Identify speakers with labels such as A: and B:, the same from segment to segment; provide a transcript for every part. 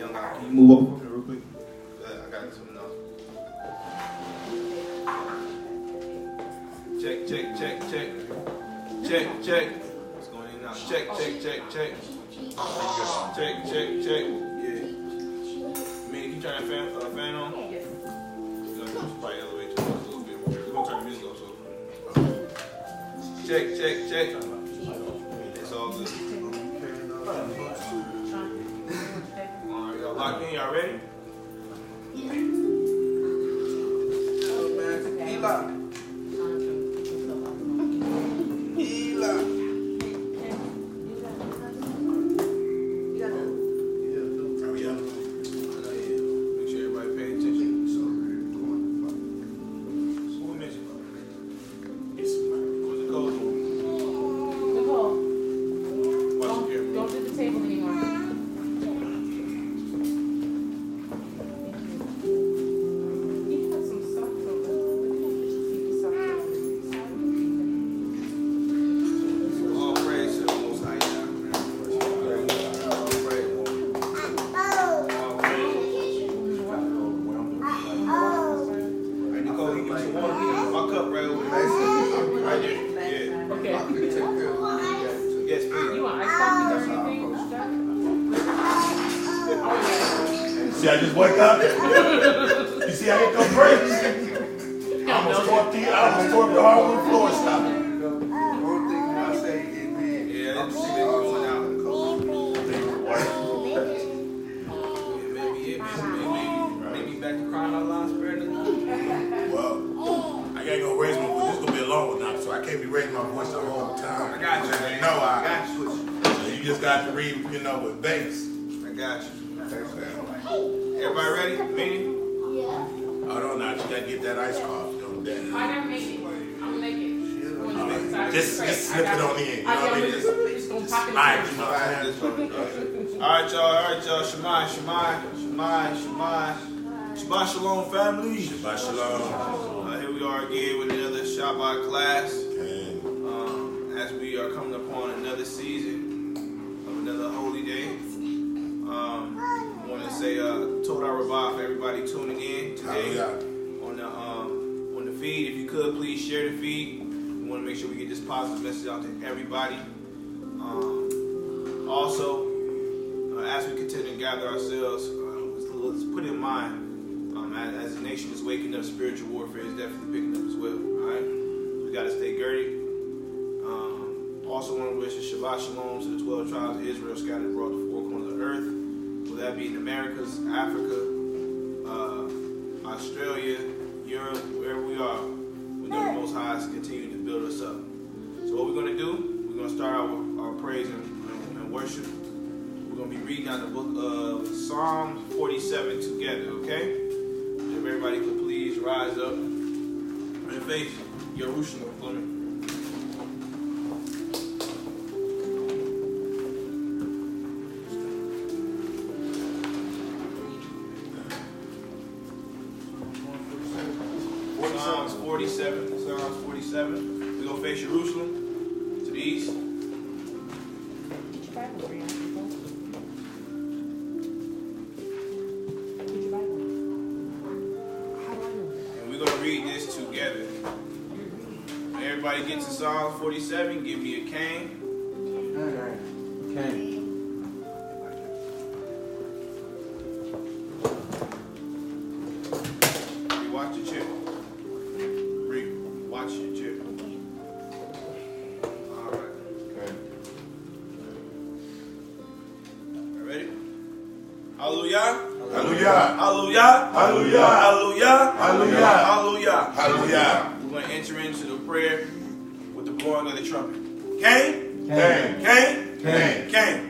A: young guy. Can you move over from there real quick? I got something else. Check, check, check, check. Check, check. What's going in now? Check, check, check, check. Check, check, check. Yeah. Man, you turn that fan on? Yes. Probably elevate to a little bit more. We're gonna turn the music up so. Check, check, check. It's all good. Alright, y'all locked in, y'all ready? Eli.
B: See, I just wake up. You see, I hit those brakes. I almost tore the hardwood floor stop.
C: One thing I say is, man,
A: yeah, I'm seeing it going out. Maybe back to crying out loud, spirit.
B: Well, I ain't gonna raise my voice. This is gonna be a long one now, so I can't be raising my voice the whole time.
A: I got you, man.
B: No, I
A: got you.
B: So you just got to read, with bass.
A: I got you. Everybody ready? Meaning?
C: yeah.
B: Hold on now, you gotta get that ice coffee on that.
D: I gotta make it. I'm gonna make it.
B: Just slip it on in. You know what I mean?
D: Just gonna pop it.
B: Slide, you know what I'm saying?
A: All right, y'all. Shemai. Shabbat shalom, family.
B: Shabbat shalom.
A: Here we are again with another Shabbat class.
B: Okay.
A: As we are coming upon another season of another holy day. I want to say Toda Rabbah for everybody tuning in today on the feed. If you could, please share the feed. We want to make sure we get this positive message out to everybody. Also, as we continue to gather ourselves, let's put in mind, as the nation is waking up, spiritual warfare is definitely picking up as well. All right, we got to stay girded. Also, want to wish a Shabbat Shalom to the 12 tribes of Israel scattered abroad the four corners of the earth. Will that be in Americas, Africa, Australia, Europe, wherever we are. We know the Most High is continuing to build us up. So what we're going to do, we're going to start out with our praise and worship. We're going to be reading out the book of Psalm 47 together, okay? If everybody could please rise up and face Yahushua for me. Psalms 47. We're going to face Jerusalem to the east.
D: Get your Bible, Brianna. Get your Bible. How do I know that?
A: And we're going to read this together. When everybody gets to Psalms 47, give me a cane.
C: Okay.
A: Watch your chair. Watch your chair. All right.
C: Okay.
A: Ready? Hallelujah.
B: Hallelujah.
A: Hallelujah.
B: Hallelujah.
A: Hallelujah.
B: Hallelujah.
A: Hallelujah.
B: Hallelujah.
A: We're going to enter into the prayer with the blowing of the trumpet. Cain?
B: Cain.
A: Cain?
B: Cain.
A: Cain.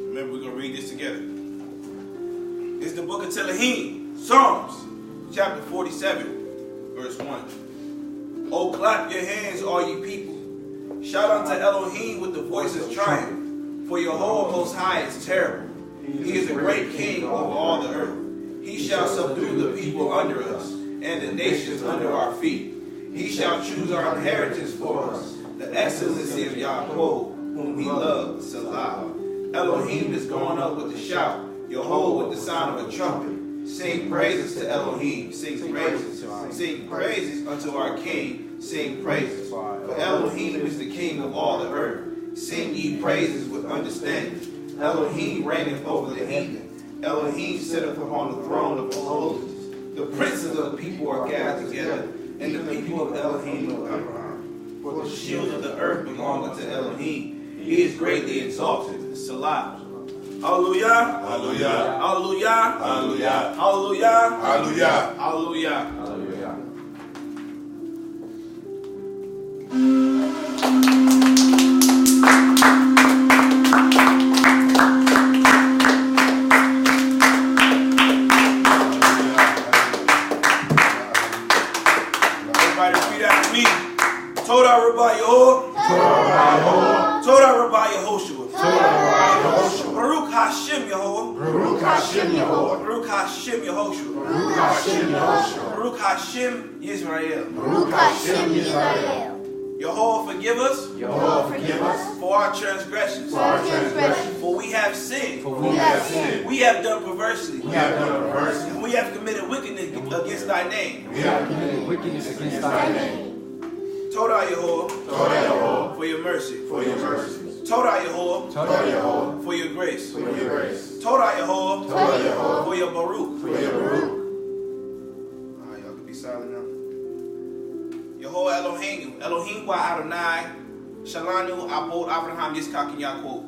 A: Remember, we're going to read this together. This is the book of Telahim, Psalms, chapter 47, verse 1. Oh, clap your hands, all ye people. Shout unto Elohim with the voice of triumph. For Jehovah Most High is terrible. He is a great king over all the earth. He shall subdue the people under us, and the nations under our feet. He shall choose our inheritance for us, the excellency of Yaakov, whom he loves, Salah. Elohim is going up with a shout, Jehovah with the sound of a trumpet. Sing praises to Elohim, sing praises unto our King, sing praises. For Elohim is the King of all the earth. Sing ye praises with understanding. Elohim reigneth over the heathen. Elohim sitteth upon the throne of the hosts. The princes of the people are gathered together, and the people of Elohim of Abraham. For the shield of the earth belongeth to Elohim. He is greatly exalted. Salah. Hallelujah.
B: Hallelujah.
A: Hallelujah.
B: Hallelujah.
A: Hallelujah.
B: Hallelujah.
A: Hallelujah.
C: Hallelujah.
A: Everybody repeat after me. Toda Rabbi Yehoah. Toda Rabbi Yehoshua. Baruch Hashem Yehoah.
B: Baruch Hashem Yehoah.
A: Baruch Hashem Yehoshua.
B: Baruch Hashem Yehoshua.
A: Baruch Hashem Yisrael.
B: Baruch Hashem Yisrael.
A: Yehoah forgive us
B: Yehoah forgive us
A: for our transgressions.
B: for our transgressions.
A: For we have sinned.
B: For we have sinned.
A: We have done perversely.
B: We have done perversely.
A: And we have committed wickedness against thy name.
B: We have committed wickedness against thy name.
A: Toda Yehoah
B: Toda Yehoah
A: for your mercy.
B: for your mercy.
A: Toda Yehoah
B: Toda Yehoah
A: for your grace.
B: for your grace.
A: Toda Yehoah
B: Toda Yehoah
A: for your Baruch.
B: for your Baruch.
A: Alright, y'all can be silent now. Yehoah Eloheinu, Elohim wa Adonai, Shalanu, Abod, Abraham, Yitzchak, and Yaakov.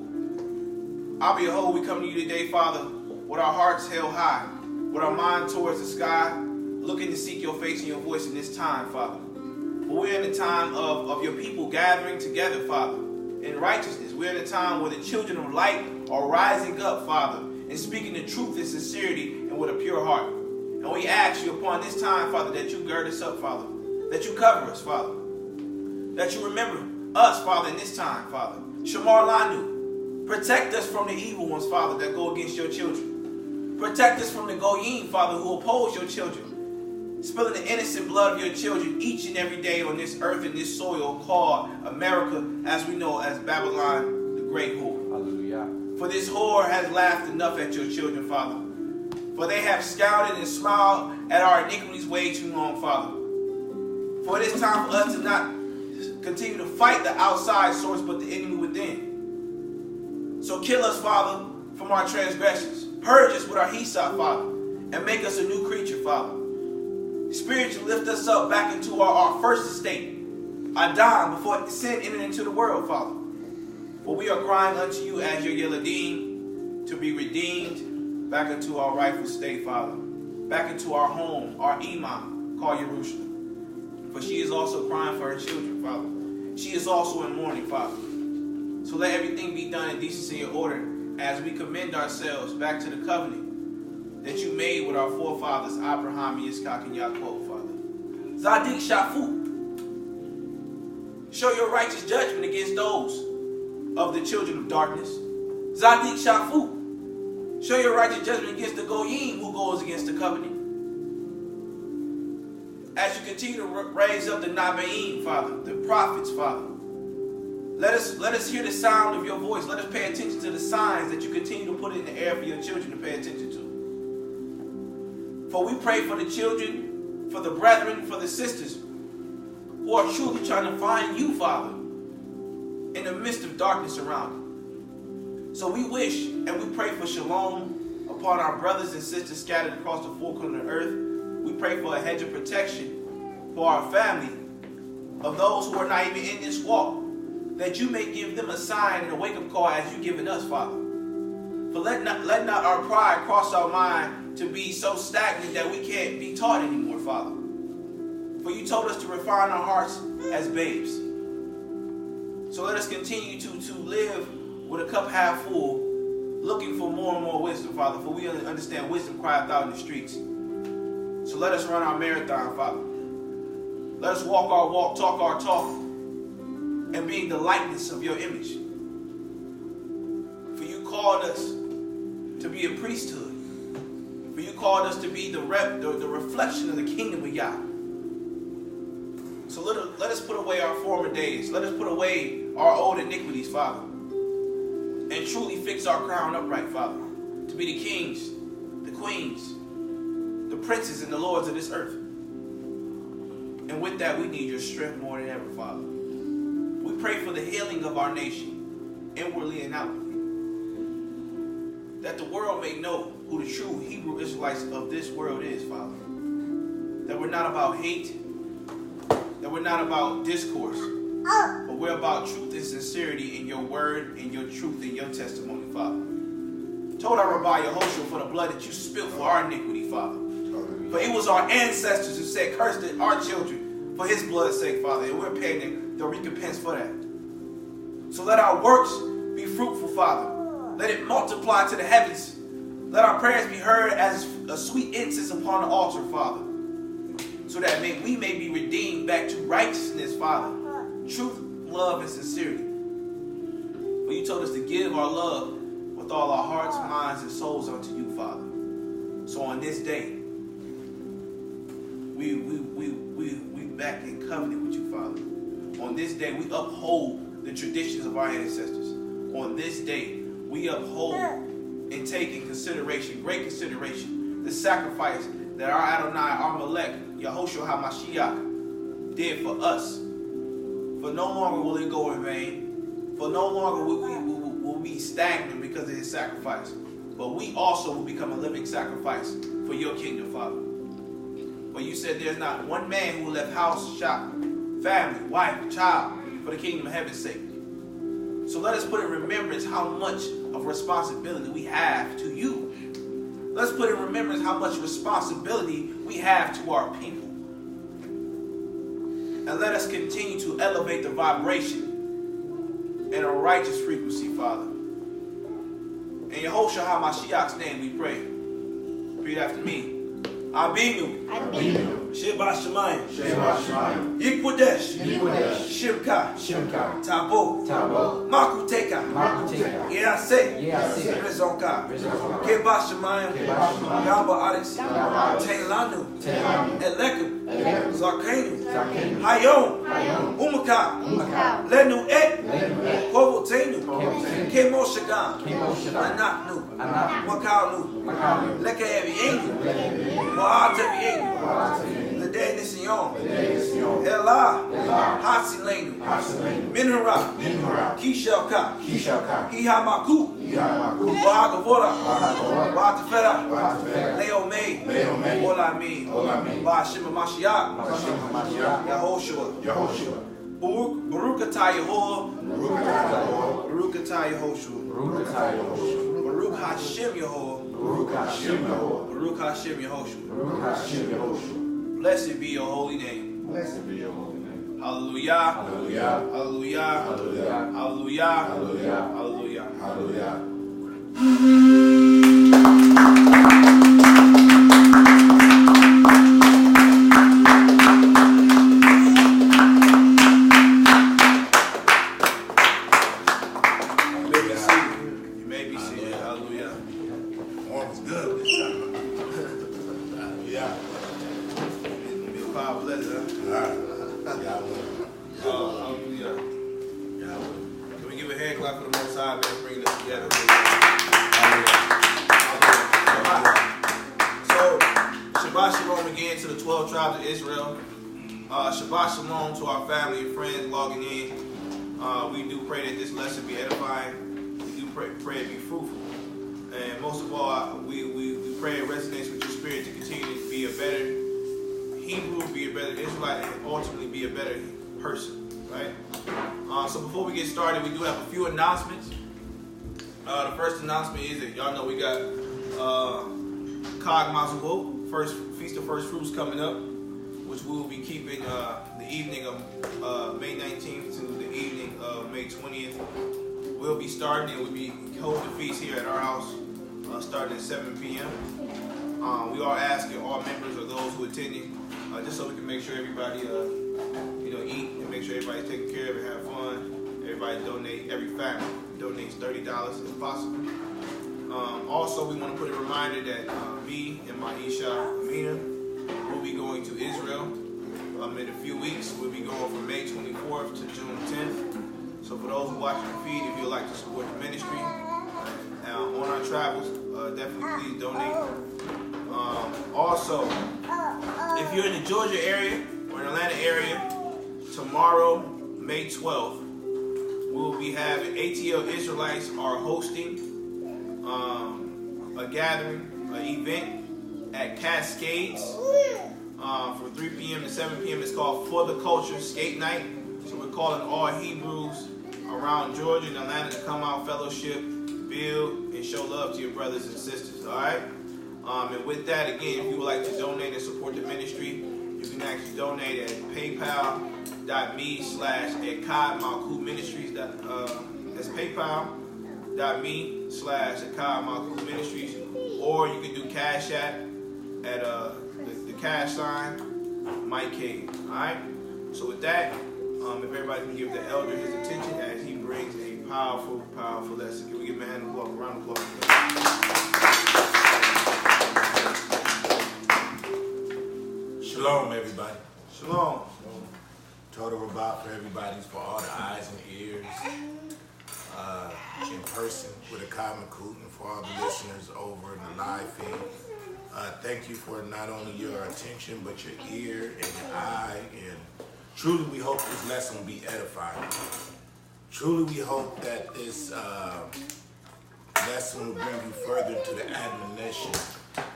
A: Abba Yehoah, we come to you today, Father, with our hearts held high, with our mind towards the sky, looking to seek your face and your voice in this time, Father. For we're in the time of your people gathering together, Father, in righteousness. We're in a time where the children of light are rising up, Father, and speaking the truth in sincerity and with a pure heart. And we ask you upon this time, Father, that you gird us up, Father, that you cover us, Father, that you remember us, Father, in this time, Father. Shamar Lanu, protect us from the evil ones, Father, that go against your children. Protect us from the Goyim, Father, who oppose your children, spilling the innocent blood of your children each and every day on this earth and this soil called America, as we know as Babylon, the great whore.
C: Hallelujah.
A: For this whore has laughed enough at your children, Father. For they have scouted and smiled at our iniquities way too long, Father. For it is time for us to not continue to fight the outside source, but the enemy within. So kill us, Father, from our transgressions. Purge us with our hyssop, Father, and make us a new creature, Father. Spiritually lift us up back into our first estate, Adam, before sin entered into the world, Father. For we are crying unto you as your Yeladim to be redeemed back into our rightful state, Father. Back into our home, our Imam, called Jerusalem. For she is also crying for her children, Father. She is also in mourning, Father. So let everything be done in decency and order as we commend ourselves back to the covenant that you made with our forefathers, Abraham, Yitzchak, and Yaakov, Father. Zadik Shafu. Show your righteous judgment against those of the children of darkness. Zadik Shafu. Show your righteous judgment against the Goyim who goes against the covenant. As you continue to raise up the Nabaim, Father, the prophets, Father, let us hear the sound of your voice. Let us pay attention to the signs that you continue to put in the air for your children to pay attention to. For we pray for the children, for the brethren, for the sisters who are truly trying to find you, Father, in the midst of darkness around them. So we wish and we pray for shalom upon our brothers and sisters scattered across the four corners of the earth. We pray for a hedge of protection for our family, of those who are not even in this walk, that you may give them a sign and a wake-up call as you've given us, Father. For let not our pride cross our mind to be so stagnant that we can't be taught anymore, Father. For you told us to refine our hearts as babes. So let us continue to live with a cup half full, looking for more and more wisdom, Father. For we understand wisdom crieth out in the streets. So let us run our marathon, Father. Let us walk our walk, talk our talk, and being the likeness of your image. called us to be a priesthood. For you called us to be the reflection of the kingdom of Yah. So let us put away our former days. Let us put away our old iniquities, Father. And truly fix our crown upright, Father. To be the kings, the queens, the princes and the lords of this earth. And with that, we need your strength more than ever, Father. We pray for the healing of our nation, inwardly and outwardly. That the world may know who the true Hebrew Israelites of this world is, Father. That we're not about hate, that we're not about discourse, but we're about truth and sincerity in your word and your truth and your testimony, Father. Told our Rabbi Yehoshua for the blood that you spilled for our iniquity, Father. For it was our ancestors who said, cursed our children for his blood's sake, Father, and we're paying the recompense for that. So let our works be fruitful, Father. Let it multiply to the heavens. Let our prayers be heard as a sweet incense upon the altar, Father. So that we may be redeemed back to righteousness, Father. Truth, love, and sincerity. For you told us to give our love with all our hearts, minds, and souls unto you, Father. So on this day, we back in covenant with you, Father. On this day, we uphold the traditions of our ancestors. On this day, we uphold and take in consideration, great consideration, the sacrifice that our Adonai, our Melech, Yahushua HaMashiach, did for us. For no longer will it go in vain. For no longer will we be stagnant because of his sacrifice. But we also will become a living sacrifice for your kingdom, Father. For you said there's not one man who left house, shop, family, wife, child, for the kingdom of heaven's sake. So let us put in remembrance how much of responsibility we have to you. Let's put in remembrance how much responsibility we have to our people. And let us continue to elevate the vibration in a righteous frequency, Father. In Yahushua HaMashiach's name we pray. Repeat after me. Abinu. Sheba Shemayim. Yikwadesh. Shimka. Tabo. Makuteka. Yase. Rezonka. Keba Shemayim. Gamba Alex. Teilanu. Elekum. Zarkanu. Hayom. Umaka. Lenu Et. Kovotenu. Kemo Shagam. Anaknu. Makalu. Leka Evienu. The day Nision, Elah, Hasilenu, Minhara, Kishelka, Hihamaku, Wahagavora, Watafera, Leomei, Olami, Bashima Mashiach, Yahoshua, Baruch Atah Yehoah, Baruch Atah Yehoshua, Baruch Hashem Yehoah, Baruch Hashem Yehoshua. Blessed be your holy name. Hallelujah. Hallelujah. Hallelujah. Hallelujah. Hallelujah. Hallelujah. Shabbat Shalom to our family and friends logging in. We do pray that this lesson be edifying. We do pray it be fruitful. And most of all, we pray it resonates with your spirit to continue to be a better Hebrew, be a better Israelite, and ultimately be a better person. Right? So before we get started, we do have a few announcements. The first announcement is that y'all know we got Chag Mazuot, Feast of First Fruits coming up, which we will be keeping the evening of May 19th to the evening of May 20th. We'll be starting and we'll be holding the feast here at our house starting at 7 p.m. We are asking all members or those who are attending just so we can make sure everybody eat and make sure everybody's taken care of and have fun. Everybody donate, every family donates $30 if possible. Also, we want to put a reminder that me and Maisha Amina will be going to Israel in a few weeks. We'll be going from May 24th to June 10th. So for those who watch the feed, if you'd like to support the ministry on our travels, definitely please donate. Also, if you're in the Georgia area or in Atlanta area, tomorrow, May 12th, we'll be having ATL Israelites are hosting a gathering, an event at Cascades from 3 p.m. to 7 p.m. It's called For the Culture Skate Night. So we're calling all Hebrews around Georgia and Atlanta to come out, fellowship, build, and show love to your brothers and sisters, all right? And with that, again, if you would like to donate and support the ministry, you can actually donate at paypal.me/Echad Malkut Ministries. That's paypal.me/Echad Malkut Ministries. Or you can do Cash App at the cash sign, Mike Cave. Alright? So with that, if everybody can give the elder his attention as he brings a powerful, powerful lesson. Can we give him a round of applause?
B: Shalom, everybody.
A: Shalom.
B: Total Rabat for everybody, for all the eyes and ears in person with a common coot, and for all the listeners over in the live feed. Thank you for not only your attention, but your ear and your eye. And truly, we hope this lesson will be edifying. Truly, we hope that this lesson will bring you further to the admonition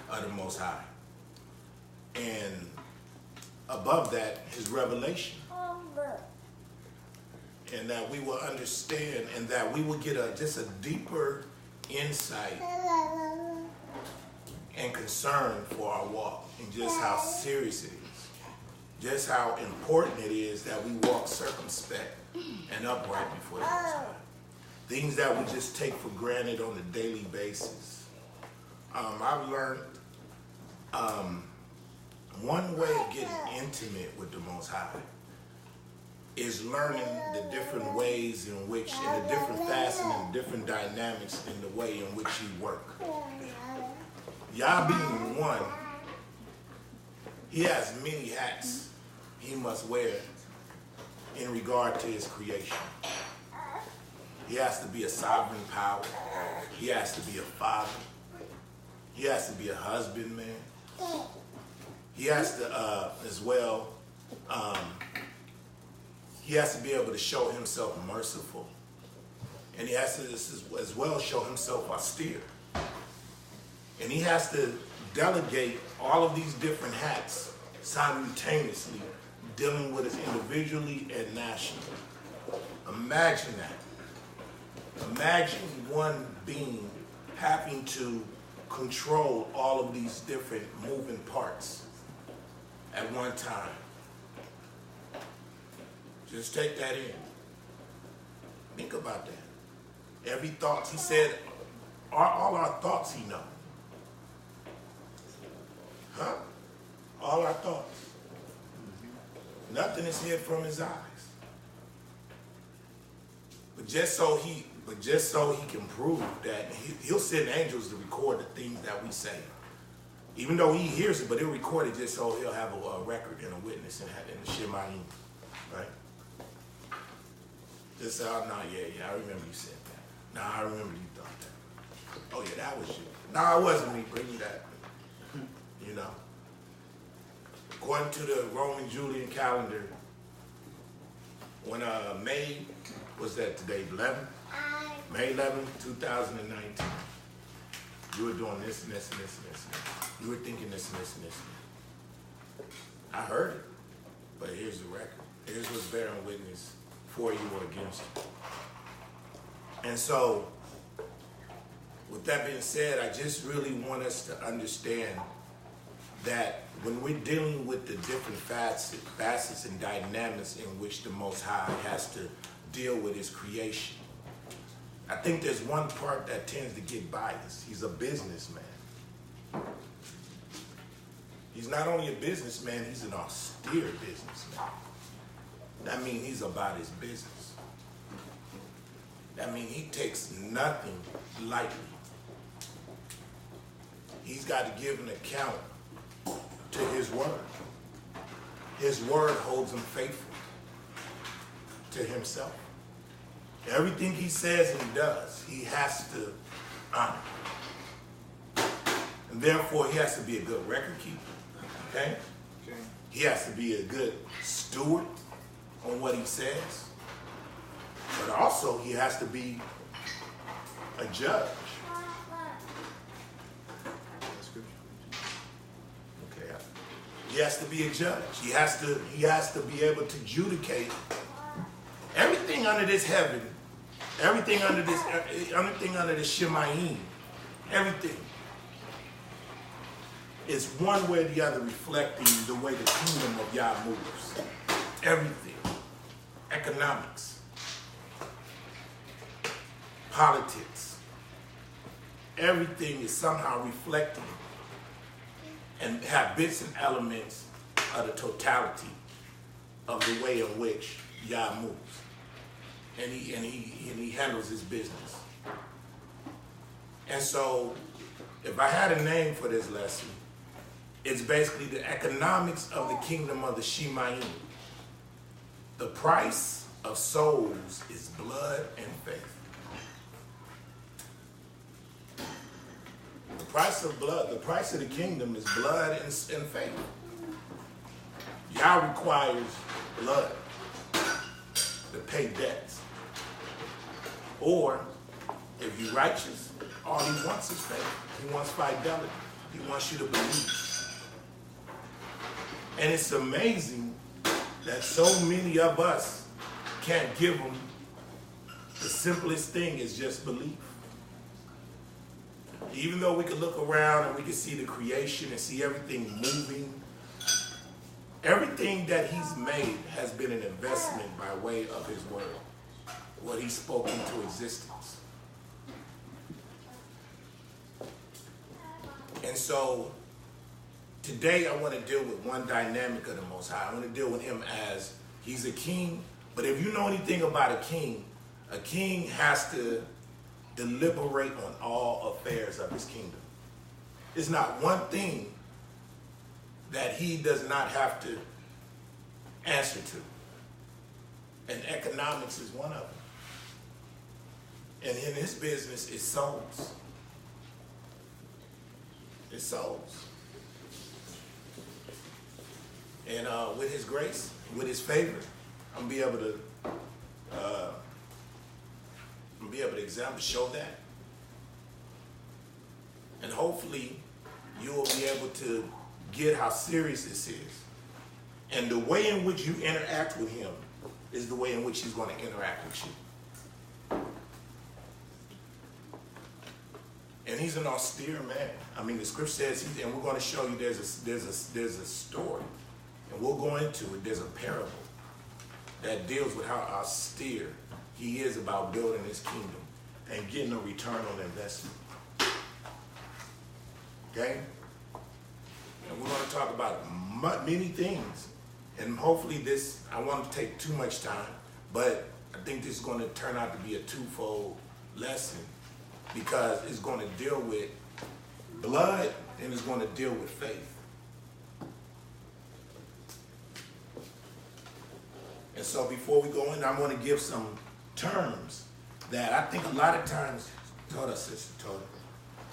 B: of the Most High. And above that, His revelation. And that we will understand, and that we will get just a deeper insight and concern for our walk, and just how serious it is, just how important it is that we walk circumspect and upright before the Most High. Things that we just take for granted on a daily basis. I've learned one way of getting intimate with the Most High is learning the different ways in which, in the different facets and different dynamics in the way in which He works. Yah being one, He has many hats He must wear in regard to His creation. He has to be a sovereign power. He has to be a father. He has to be a husbandman. He has to, as well, he has to be able to show Himself merciful. And He has to, as well, show Himself austere. And He has to delegate all of these different hats simultaneously, dealing with us individually and nationally. Imagine that. Imagine one being having to control all of these different moving parts at one time. Just take that in. Think about that. Every thought, He said, all our thoughts He knows. Huh? All our thoughts. Nothing is hid from His eyes. But just so he can prove that, He'll send angels to record the things that we say. Even though He hears it, but He'll record it just so He'll have a record and a witness in the Shemayim. Right? Just say, oh, no, yeah, I remember you said that. Nah, I remember you thought that. Oh, yeah, that was you. Nah, it wasn't me. Bring me that. You know. According to the Roman Julian calendar, when May, was that today, 11? May 11, 2019. You were doing this and this and this and this. You were thinking this and this and this. I heard it, but here's the record. Here's what's bearing witness for you or against you. And so, with that being said, I just really want us to understand that when we're dealing with the different facets and dynamics in which the Most High has to deal with His creation, I think there's one part that tends to get biased. He's a businessman. He's not only a businessman, he's an austere businessman. That means He's about His business. That means he takes nothing lightly. He's got to give an account to his word. His word holds him faithful to himself. Everything he says and does, he has to honor. And therefore, he has to be a good record keeper. Okay? He has to be a good steward on what he says. But also, he has to be a judge. Okay. He has to be a judge. He has to be able to adjudicate everything under this heaven, everything under this Shemayim, everything is one way or the other reflecting the way the kingdom of Yah moves. Everything. Economics. Politics. Everything is somehow reflecting and have bits and elements of the totality of the way in which Yah moves. And he handles his business. And so, if I had a name for this lesson, it's basically the economics of the kingdom of the Shemayim. The price of souls is blood and faith. The price of blood, the price of the kingdom is blood and faith. Yah requires blood to pay debts. Or, if you're righteous, all he wants is faith. He wants fidelity. He wants you to believe. And it's amazing that so many of us can't give him the simplest thing is just belief. Even though we can look around and we can see the creation and see everything moving, everything that he's made has been an investment by way of his word, what he spoke into existence. And so today I want to deal with one dynamic of the Most High. I want to deal with him as he's a king, but if you know anything about a king has to deliberate on all affairs of his kingdom. There's not one thing that he does not have to answer to. And economics is one of them. And in his business, it's souls. It's souls. And with his grace, with his favor, I'm be able to show that. And hopefully you will be able to get how serious this is. And the way in which you interact with him is the way in which he's going to interact with you. And he's an austere man. I mean, the scripture says, and we're going to show you there's a story. And we'll go into it. There's a parable that deals with how austere he is about building his kingdom and getting a return on investment. Okay? And we're going to talk about many things. And hopefully this, I won't take too much time, but I think this is going to turn out to be a twofold lesson because it's going to deal with blood and it's going to deal with faith. And so before we go in, I'm going to give some terms that I think a lot of times,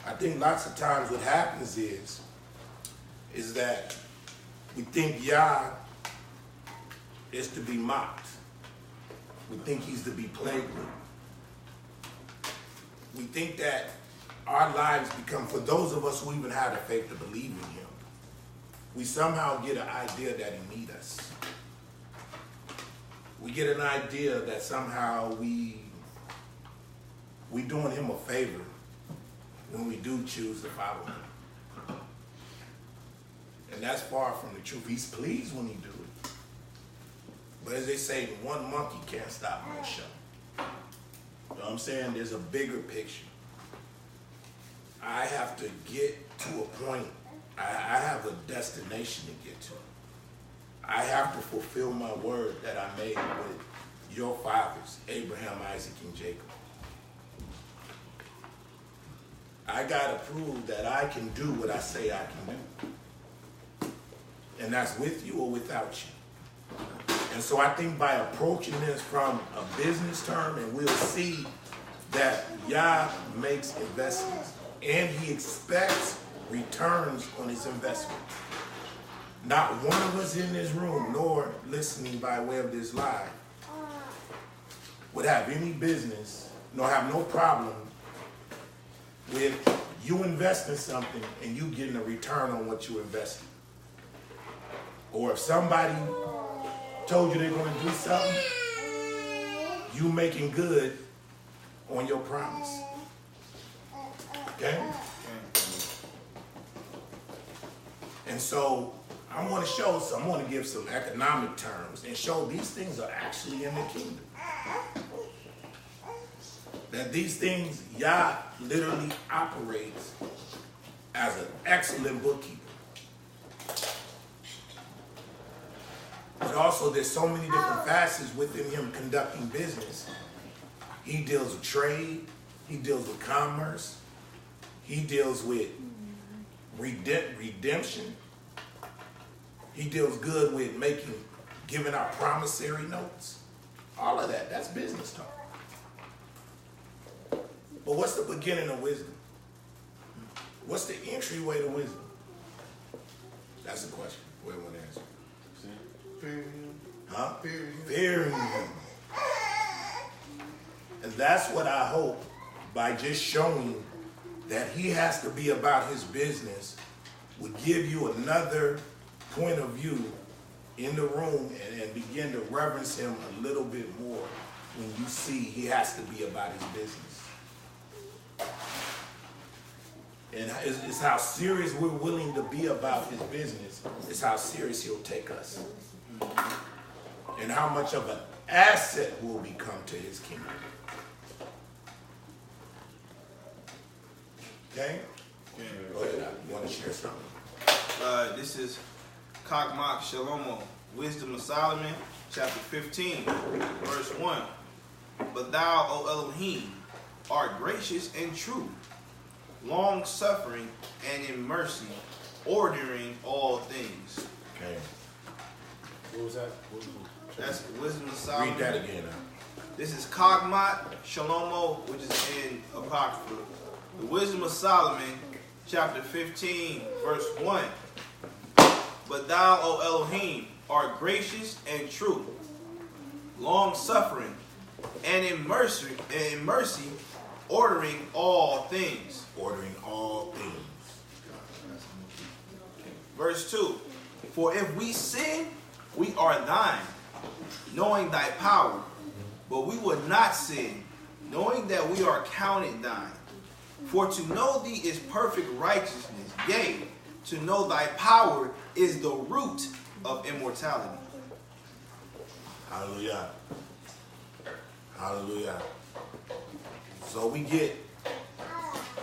B: I think lots of times what happens is that we think Yah is to be mocked. We think he's to be played with. We think that our lives become, for those of us who even have the faith to believe in him, we somehow get an idea that he needs us. We get an idea that somehow we doing him a favor when we do choose to follow him. And that's far from the truth. He's pleased when he do it. But as they say, one monkey can't stop one show. You know what I'm saying? There's a bigger picture. I have to get to a point. I have a destination to get to. I have to fulfill my word that I made with your fathers, Abraham, Isaac, and Jacob. I got to prove that I can do what I say I can do. And that's with you or without you. And so I think by approaching this from a business term, and we'll see that Yah makes investments and he expects returns on his investment. Not one of us in this room, nor listening by way of this live, would have any business, nor have no problem with you investing something and you getting a return on what you invested. Or if somebody told you they're going to do something, you making good on your promise. Okay? And so I want to give some economic terms and show these things are actually in the kingdom. That these things, Yah literally operates as an excellent bookkeeper. But also there's so many different facets within him conducting business. He deals with trade, he deals with commerce, he deals with redemption. He deals good with giving out promissory notes. All of that, that's business talk. But what's the beginning of wisdom? What's the entryway to wisdom? That's the question. Where one answer?
C: Fearing him.
B: Huh?
C: Fearing him.
B: Fearing him. And that's what I hope by just showing that he has to be about his business would give you another point of view in the room and begin to reverence him a little bit more when you see he has to be about his business. And it's how serious we're willing to be about his business. It's how serious he'll take us. And how much of an asset we'll become to his kingdom. Okay? Go ahead. You want to share something?
A: This is Chokmah Shalomo, Wisdom of Solomon, chapter 15, verse 1. But thou, O Elohim, art gracious and true, long-suffering and in mercy, ordering all things.
B: Okay.
E: What was that?
A: That's Wisdom of Solomon.
B: Read that again.
A: This is Chokmah Shalomo, which is in Apocrypha. The Wisdom of Solomon, chapter 15, verse 1. But thou, O Elohim, art gracious and true, long-suffering, and in mercy, ordering all things.
B: Ordering all things.
A: Verse 2. For if we sin, we are thine, knowing thy power. But we would not sin, knowing that we are counted thine. For to know thee is perfect righteousness, yea, to know thy power is the root of immortality.
B: Hallelujah. Hallelujah. So we get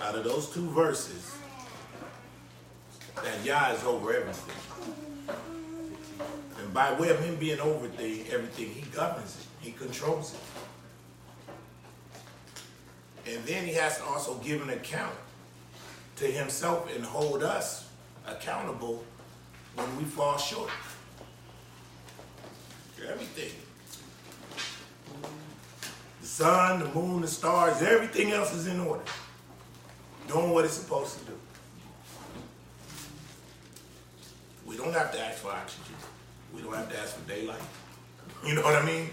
B: out of those two verses that Yah is over everything. And by way of him being over everything, he governs it. He controls it. And then he has to also give an account to himself and hold us accountable when we fall short. Everything. The sun, the moon, the stars, everything else is in order. Doing what it's supposed to do. We don't have to ask for oxygen. We don't have to ask for daylight. You know what I mean?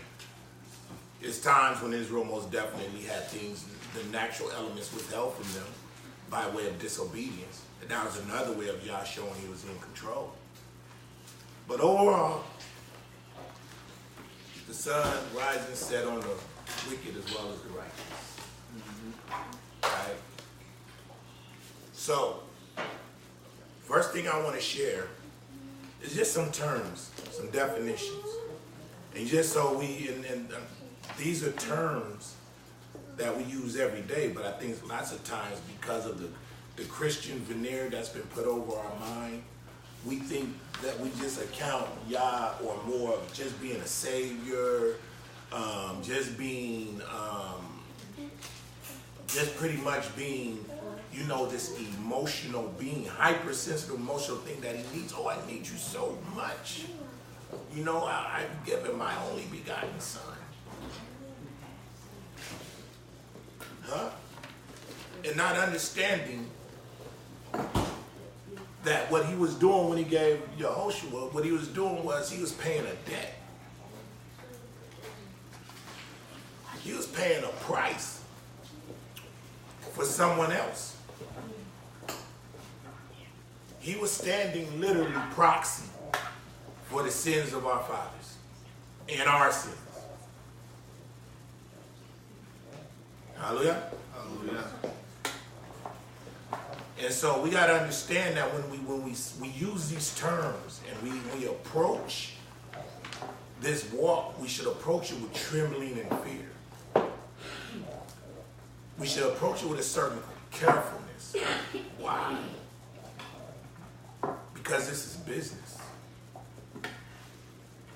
B: It's times when Israel most definitely had things, the natural elements withheld from them by way of disobedience. And that was another way of Yah showing he was in control. But overall, the sun rises and set on the wicked as well as the righteous. Right? So, first thing I want to share is just some terms, some definitions. And just so these are terms that we use every day, but I think lots of times because of the Christian veneer that's been put over our mind, we think that we just account Yah or more of just being a savior, just being, just pretty much being, you know, this emotional being, hypersensitive emotional thing that he needs. Oh, I need you so much. You know, I've given my only begotten son. Huh? And not understanding that what he was doing when he gave Yehoshua, what he was doing was he was paying a debt. He was paying a price for someone else. He was standing literally proxy for the sins of our fathers and our sins. Hallelujah.
A: Hallelujah.
B: And so we got to understand that when we use these terms and we approach this walk, we should approach it with trembling and fear. We should approach it with a certain carefulness. Why? Because this is business.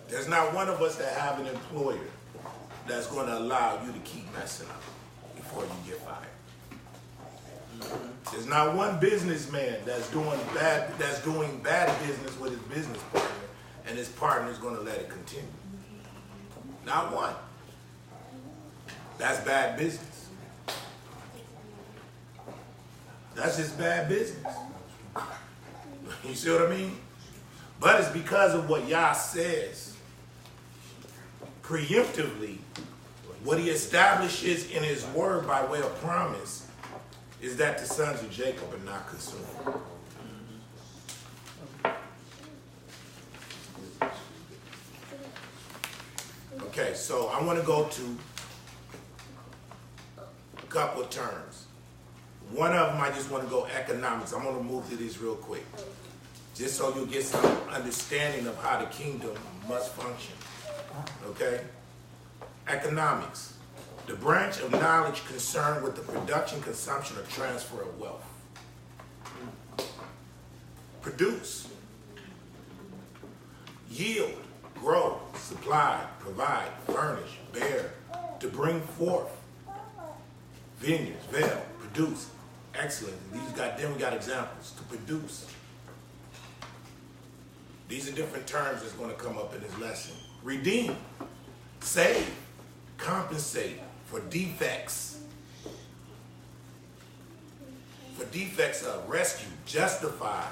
B: There's not one of us that have an employer that's going to allow you to keep messing up before you get fired. There's not one businessman that's doing bad business with his business partner, and his partner is going to let it continue. Not one. That's bad business. That's just bad business. You see what I mean? But it's because of what Yah says. Preemptively, what he establishes in his word by way of promise is that the sons of Jacob are not consumed. Okay, so I want to go to a couple of terms. One of them, I just want to go economics. I'm going to move to these real quick, just so you'll get some understanding of how the kingdom must function. Okay? Economics. The branch of knowledge concerned with the production, consumption, or transfer of wealth. Produce. Yield. Grow. Supply. Provide. Furnish. Bear. To bring forth. Vineyards. Veil. Produce. Excellent. We got examples. To produce. These are different terms that's going to come up in this lesson. Redeem. Save. Compensate for defects. For defects of rescue. Justify.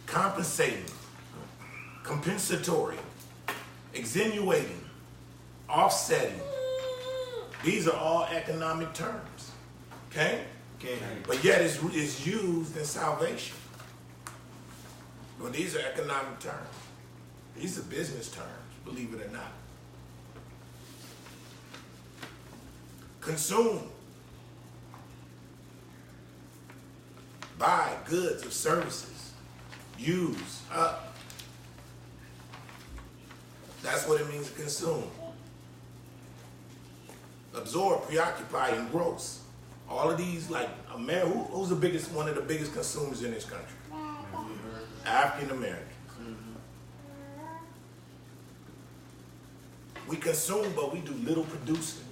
B: Compensating. Compensatory. Extenuating. Offsetting. These are all economic terms. Okay?
A: Okay.
B: But yet it's used in salvation. Well, these are economic terms. These are business terms, believe it or not. Consume. Buy goods or services. Use up. That's what it means to consume. Absorb, preoccupy, engross. All of these, like America, who's the biggest, one of the biggest consumers in this country? African Americans. We consume, but we do little producing.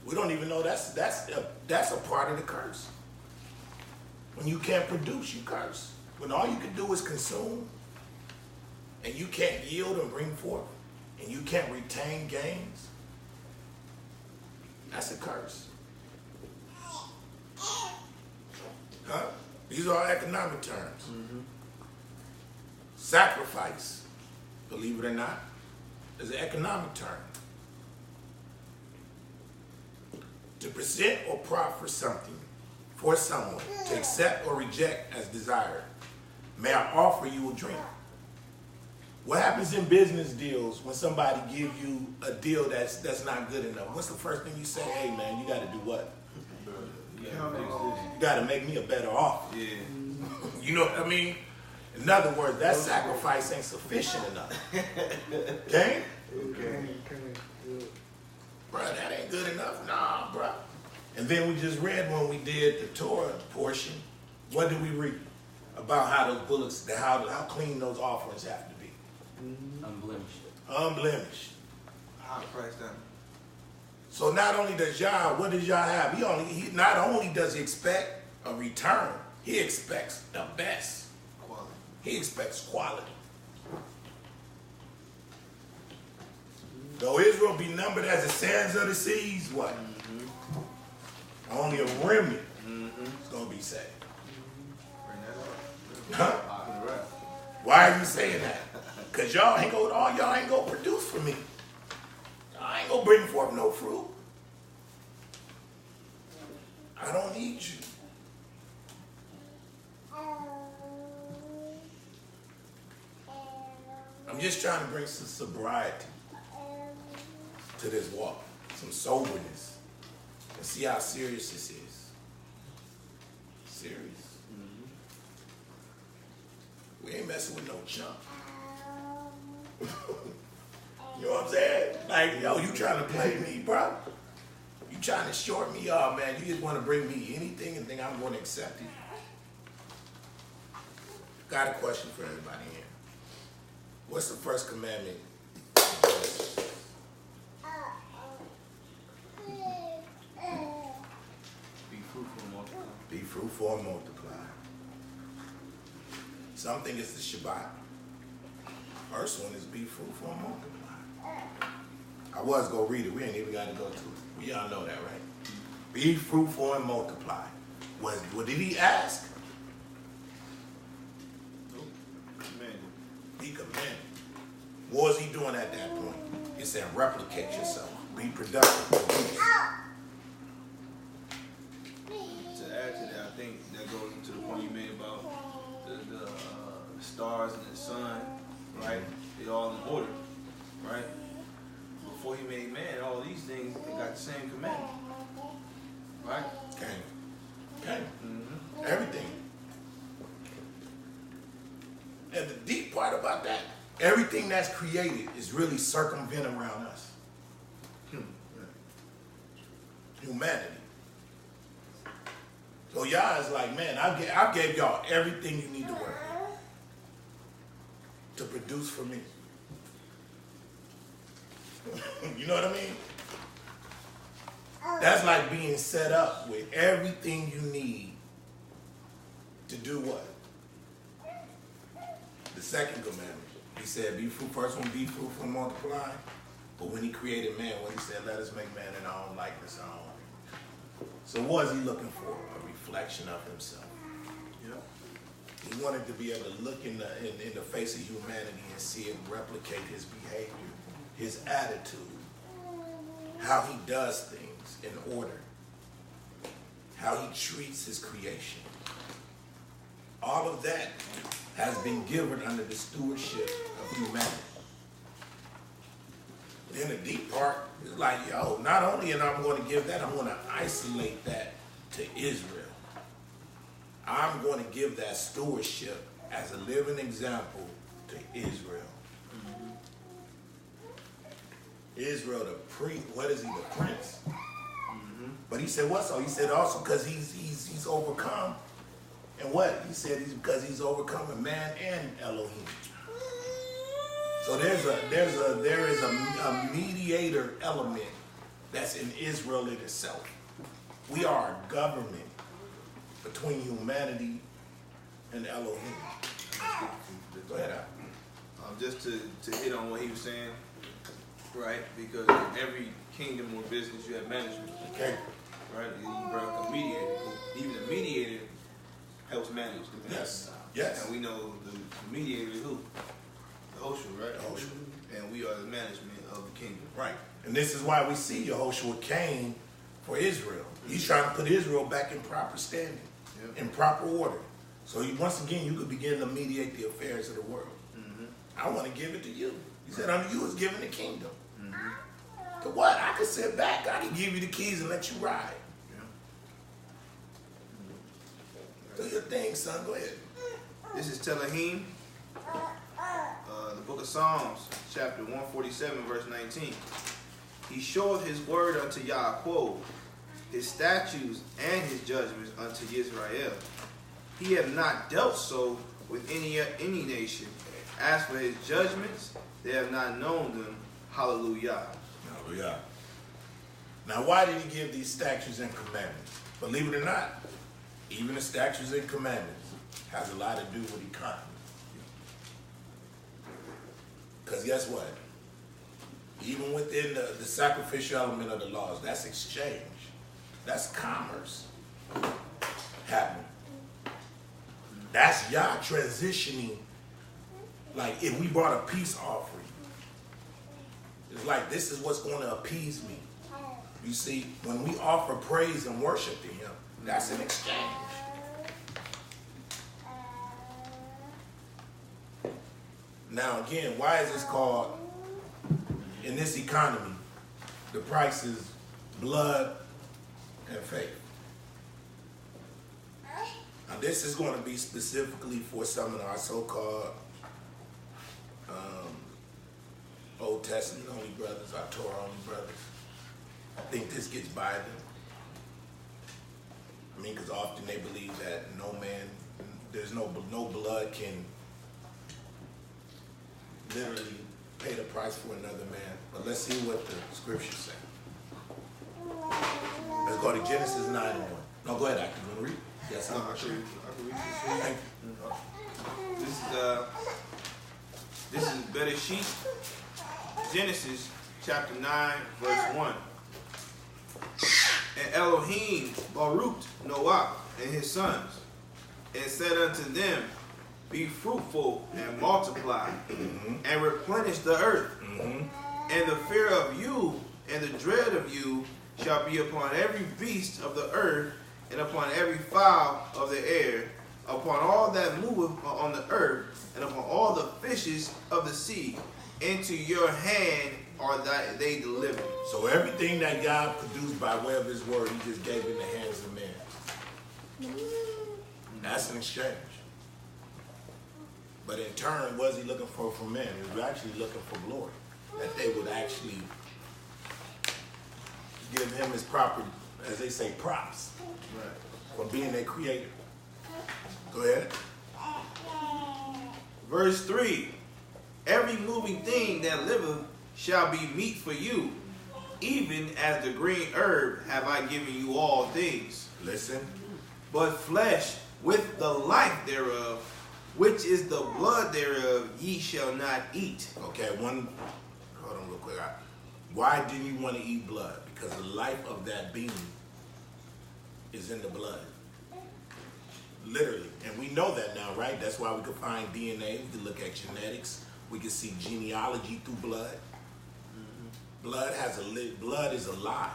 B: We don't even know that's a part of the curse. When you can't produce, you curse. When all you can do is consume, and you can't yield and bring forth, and you can't retain gains, that's a curse. Huh? These are all economic terms. Sacrifice, believe it or not, is an economic term. To present or proffer something for someone to accept or reject as desired. May I offer you a drink? What happens in business deals when somebody gives you a deal that's not good enough? What's the first thing you say? Hey man, you got to do what? You got to make me a better offer.
A: Yeah.
B: You know what I mean? In other words, that sacrifice ain't sufficient enough. Okay?
C: Okay.
B: Bruh, that ain't good enough. Nah, bruh. And then we just read when we did the Torah portion, what did we read? About how those bullets, how clean those offerings have to be.
F: Unblemished.
B: Unblemished.
A: High price down.
B: So not only does Yah, what does Yah have? He not only does he expect a return, he expects the best.
A: Quality.
B: He expects quality. Though Israel be numbered as the sands of the seas, what? Only a remnant is going to be saved.
A: Bring that
B: Huh?
A: up. Popping it up.
B: Why are you saying that? Because y'all ain't going to produce for me. I ain't going to bring forth no fruit. I don't need you. I'm just trying to bring some sobriety to this walk, some soberness, and see how serious this is. Serious. We ain't messing with no chump. You know what I'm saying? Like, yo, you trying to play me, bro? You trying to short me up, man. You just want to bring me anything and think I'm going to accept it. Got a question for everybody here. What's the first commandment?
A: Be fruitful and multiply.
B: Be fruitful and multiply. Some think it's the Shabbat. First one is be fruitful and multiply. I was going to read it. We ain't even got to go to it. We all know that, right? Be fruitful and multiply. What did he ask?
A: Nope. Commanded.
B: He commanded. What was he doing at that point? He said, replicate yourself. Be productive.
A: To add to that, I think that goes into the point you made about the stars and the sun, right? They all in order, right? Before he made man, all these things, they got the same commandment, right?
B: Okay. Everything. And the deep part about that, everything that's created is really circumventing around us. Humanity. So y'all is like, man, I gave y'all everything you need to work with, to produce for me. You know what I mean? That's like being set up with everything you need to do what? The second commandment. He said, be fruitful. First one, be fruitful and multiply. But when he created man, when he said, let us make man in our own likeness, our own. So what is he looking for? A reflection of himself.
A: Yep.
B: He wanted to be able to look in the face of humanity and see it replicate his behavior, his attitude, how he does things in order, how he treats his creation. All of that has been given under the stewardship of humanity. Then the deep part is like, yo, not only am I going to give that, I'm going to isolate that to Israel. I'm going to give that stewardship as a living example to Israel. Israel, the priest, what is he, the prince? But he said what? So he said also because he's overcome. And what? He said because he's overcome with man and Elohim. So there is a mediator element that's in Israel in itself. We are a government between humanity and Elohim. Go ahead, Al.
A: Just to hit on what he was saying, right? Because in every kingdom or business, you have management.
B: Okay.
A: Right? You bring up a mediator. Even the mediator helps manage the business.
B: Yes. Yes.
A: And we know the mediator is who? The Hoshua, right?
B: The Hoshua.
A: And we are the management of the kingdom.
B: Right. And this is why we see Yehoshua came for Israel. He's trying to put Israel back in proper standing, in proper order. So once again, you could begin to mediate the affairs of the world. I want to give it to you. He said, unto you is given the kingdom. To what? I could sit back. I can give you the keys and let you ride. Do your thing, son. Go ahead.
A: This is Telahim, the book of Psalms, chapter 147, verse 19. He showeth his word unto Yaakov, his statutes and his judgments unto Israel. He hath not dealt so with any nation. As for his judgments, they have not known them. Hallelujah.
B: Hallelujah. Now, why did he give these statutes and commandments? Believe it or not, even the statutes and commandments has a lot to do with economy. Because guess what? Even within the sacrificial element of the laws, that's exchange. That's commerce happening. That's Yah transitioning. Like if we brought a peace offering, it's like this is what's going to appease me. You see, when we offer praise and worship to him, that's an exchange. Now again, why is this called, in this economy, the price is blood and faith? Now this is going to be specifically for some of our so-called Old Testament only brothers, our Torah only brothers. I think this gets by them. I mean, because often they believe that no man, there's no blood can literally pay the price for another man. But let's see what the scriptures say. Let's go to Genesis 9:1. No, go ahead, Doctor. You want to read? Yes,
A: No, I can read this.
B: Thank you.
A: This is Bereshit, Genesis chapter 9, verse 1. And Elohim baruched Noah and his sons, and said unto them, be fruitful and multiply, and replenish the earth. And the fear of you and the dread of you shall be upon every beast of the earth, and upon every fowl of the air, upon all that moveth on the earth, and upon all the fishes of the sea. Into your hand are they delivered.
B: So everything that God produced by way of his word, he just gave in the hands of men. That's an exchange. But in turn, what is he looking for from men? He was actually looking for glory. That they would actually give him his proper, as they say, props.
A: Right.
B: For being their creator. Go ahead.
A: Verse 3. Every moving thing that liveth shall be meat for you. Even as the green herb have I given you all things.
B: Listen.
A: But flesh with the life thereof, which is the blood thereof, ye shall not eat.
B: Okay, hold on real quick. Why didn't you want to eat blood? Because the life of that being is in the blood. Literally. And we know that now, right? That's why we can find DNA. We can look at genetics. We can see genealogy through blood. Blood is alive.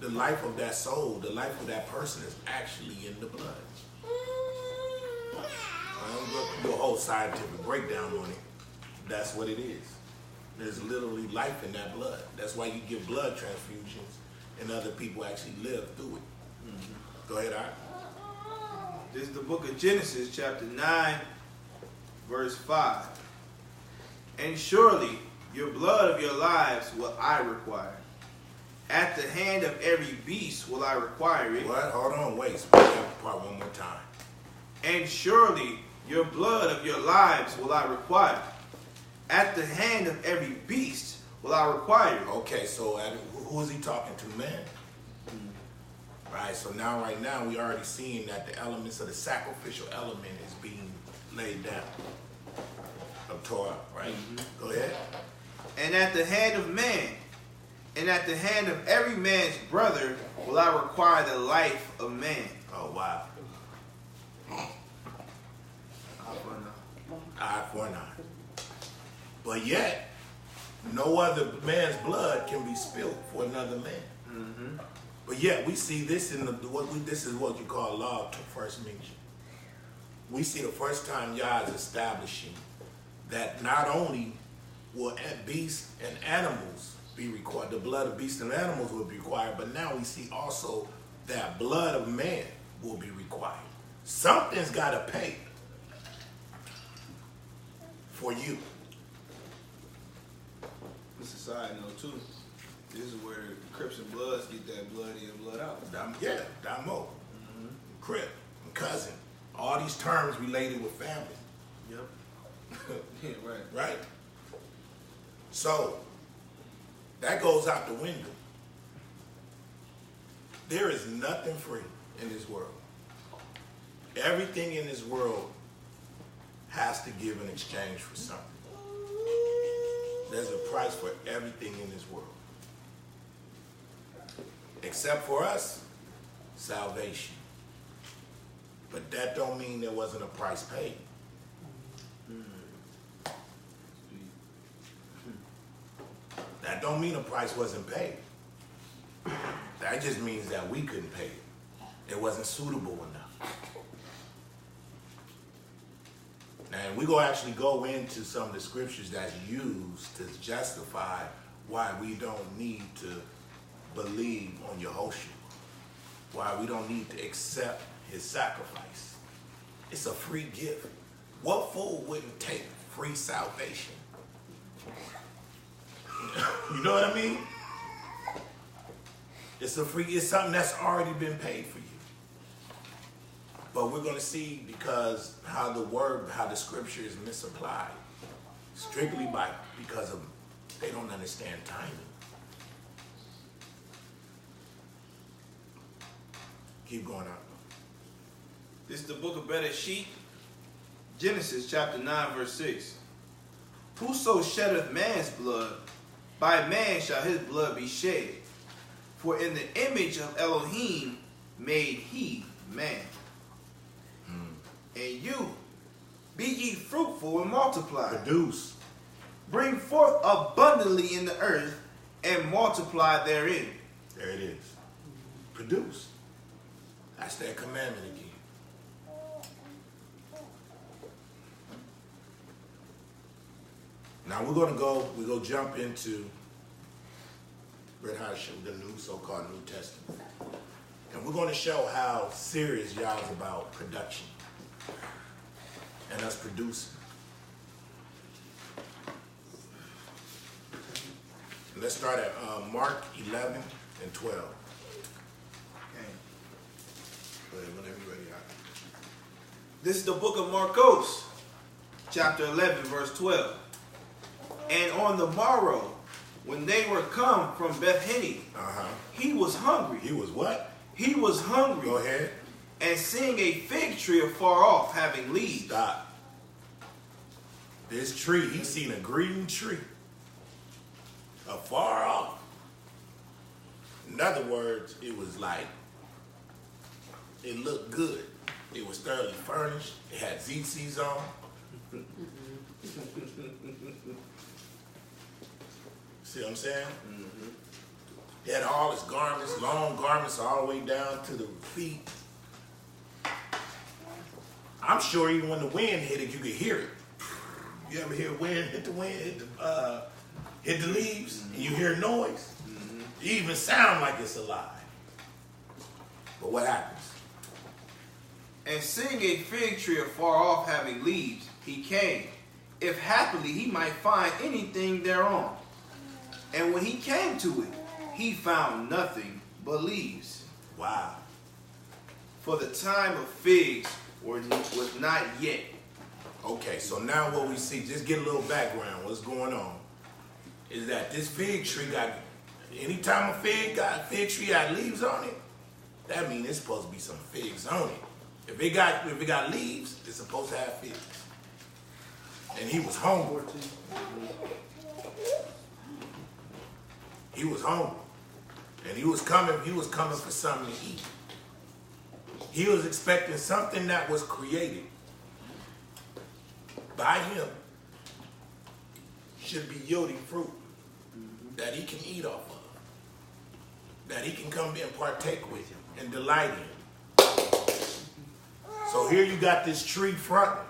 B: The life of that soul, the life of that person is actually in the blood. I don't go through a whole scientific breakdown on it. That's what it is. There's literally life in that blood. That's why you give blood transfusions and other people actually live through it. Go ahead, Art.
A: This is the book of Genesis, chapter 9, verse 5. And surely your blood of your lives will I require. At the hand of every beast will I require it.
B: What? Hold on, wait. Speak that part one more time.
A: And surely your blood of your lives will I require. At the hand of every beast will I require it.
B: Okay, so who is he talking to, man? Right, so right now, we already seeing that the elements of the sacrificial element is being laid down. Of Torah, right? Go ahead.
A: And at the hand of man, and at the hand of every man's brother will I require the life of man.
B: Oh, wow. Eye for an eye. But yet, no other man's blood can be spilled for another man. But yet, we see this in this is what you call law of first mention. We see the first time Yah is establishing that not only will beasts and animals be required, the blood of beasts and animals will be required, but now we see also that blood of man will be required. Something's got to pay for you.
A: This is a side note too. This is where Crips and Bloods get that blood in, blood out.
B: Damo, Crip, and cousin. All these terms related with family.
A: Yep. Yeah, right.
B: Right? So, that goes out the window. There is nothing free in this world. Everything in this world has to give an exchange for something. There's a price for everything in this world. Except for us, salvation. But that don't mean there wasn't a price paid. That don't mean a price wasn't paid. That just means that we couldn't pay it. It wasn't suitable enough. And we're going to actually go into some of the scriptures that's used to justify why we don't need to believe on Yehoshua. Why we don't need to accept his sacrifice. It's a free gift. What fool wouldn't take free salvation? You know what I mean? It's something that's already been paid for you. But we're going to see because how the scripture is misapplied. Strictly because of they don't understand timing. Keep going out.
A: This is the book of Bereshit, Genesis chapter 9, verse 6. Whoso sheddeth man's blood, by man shall his blood be shed. For in the image of Elohim made he man. And you, be ye fruitful and multiply.
B: Produce.
A: Bring forth abundantly in the earth and multiply therein.
B: There it is. Produce. That's that commandment again. Now we're going to jump into Red Hot Show, the new so-called New Testament. And we're going to show how serious y'all's about production and us producing. And let's start at Mark 11 and 12.
A: Okay.
B: Go ahead, whenever you're ready.
A: This is the book of Marcos, chapter 11, verse 12. And on the morrow, when they were come from Bethany, he was hungry.
B: He was what?
A: He was hungry.
B: Go ahead.
A: And seeing a fig tree afar off, having leaves.
B: Stop. This tree, he seen a green tree afar off. In other words, it was like, it looked good. It was thoroughly furnished. It had ZCs on. See what I'm saying? Mm-hmm. It had all his garments, long garments all the way down to the feet. I'm sure even when the wind hit it, you could hear it. You ever hear wind hit the leaves, mm-hmm. and you hear noise? Mm-hmm. It even sound like it's alive. But what happens?
A: And seeing a fig tree afar off having leaves, he came, if happily he might find anything thereon. And when he came to it, he found nothing but leaves.
B: Wow.
A: For the time of figs was not yet.
B: Okay, so now what we see, just get a little background, what's going on, is that this fig tree got, anytime a fig tree got leaves on it, that means it's supposed to be some figs on it. If it got leaves, it's supposed to have figs. And he was hungry. He was hungry. And he was coming for something to eat. He was expecting something that was created by him should be yielding fruit that he can eat off of, that he can come and partake with him and delight in. So here you got this tree fronting.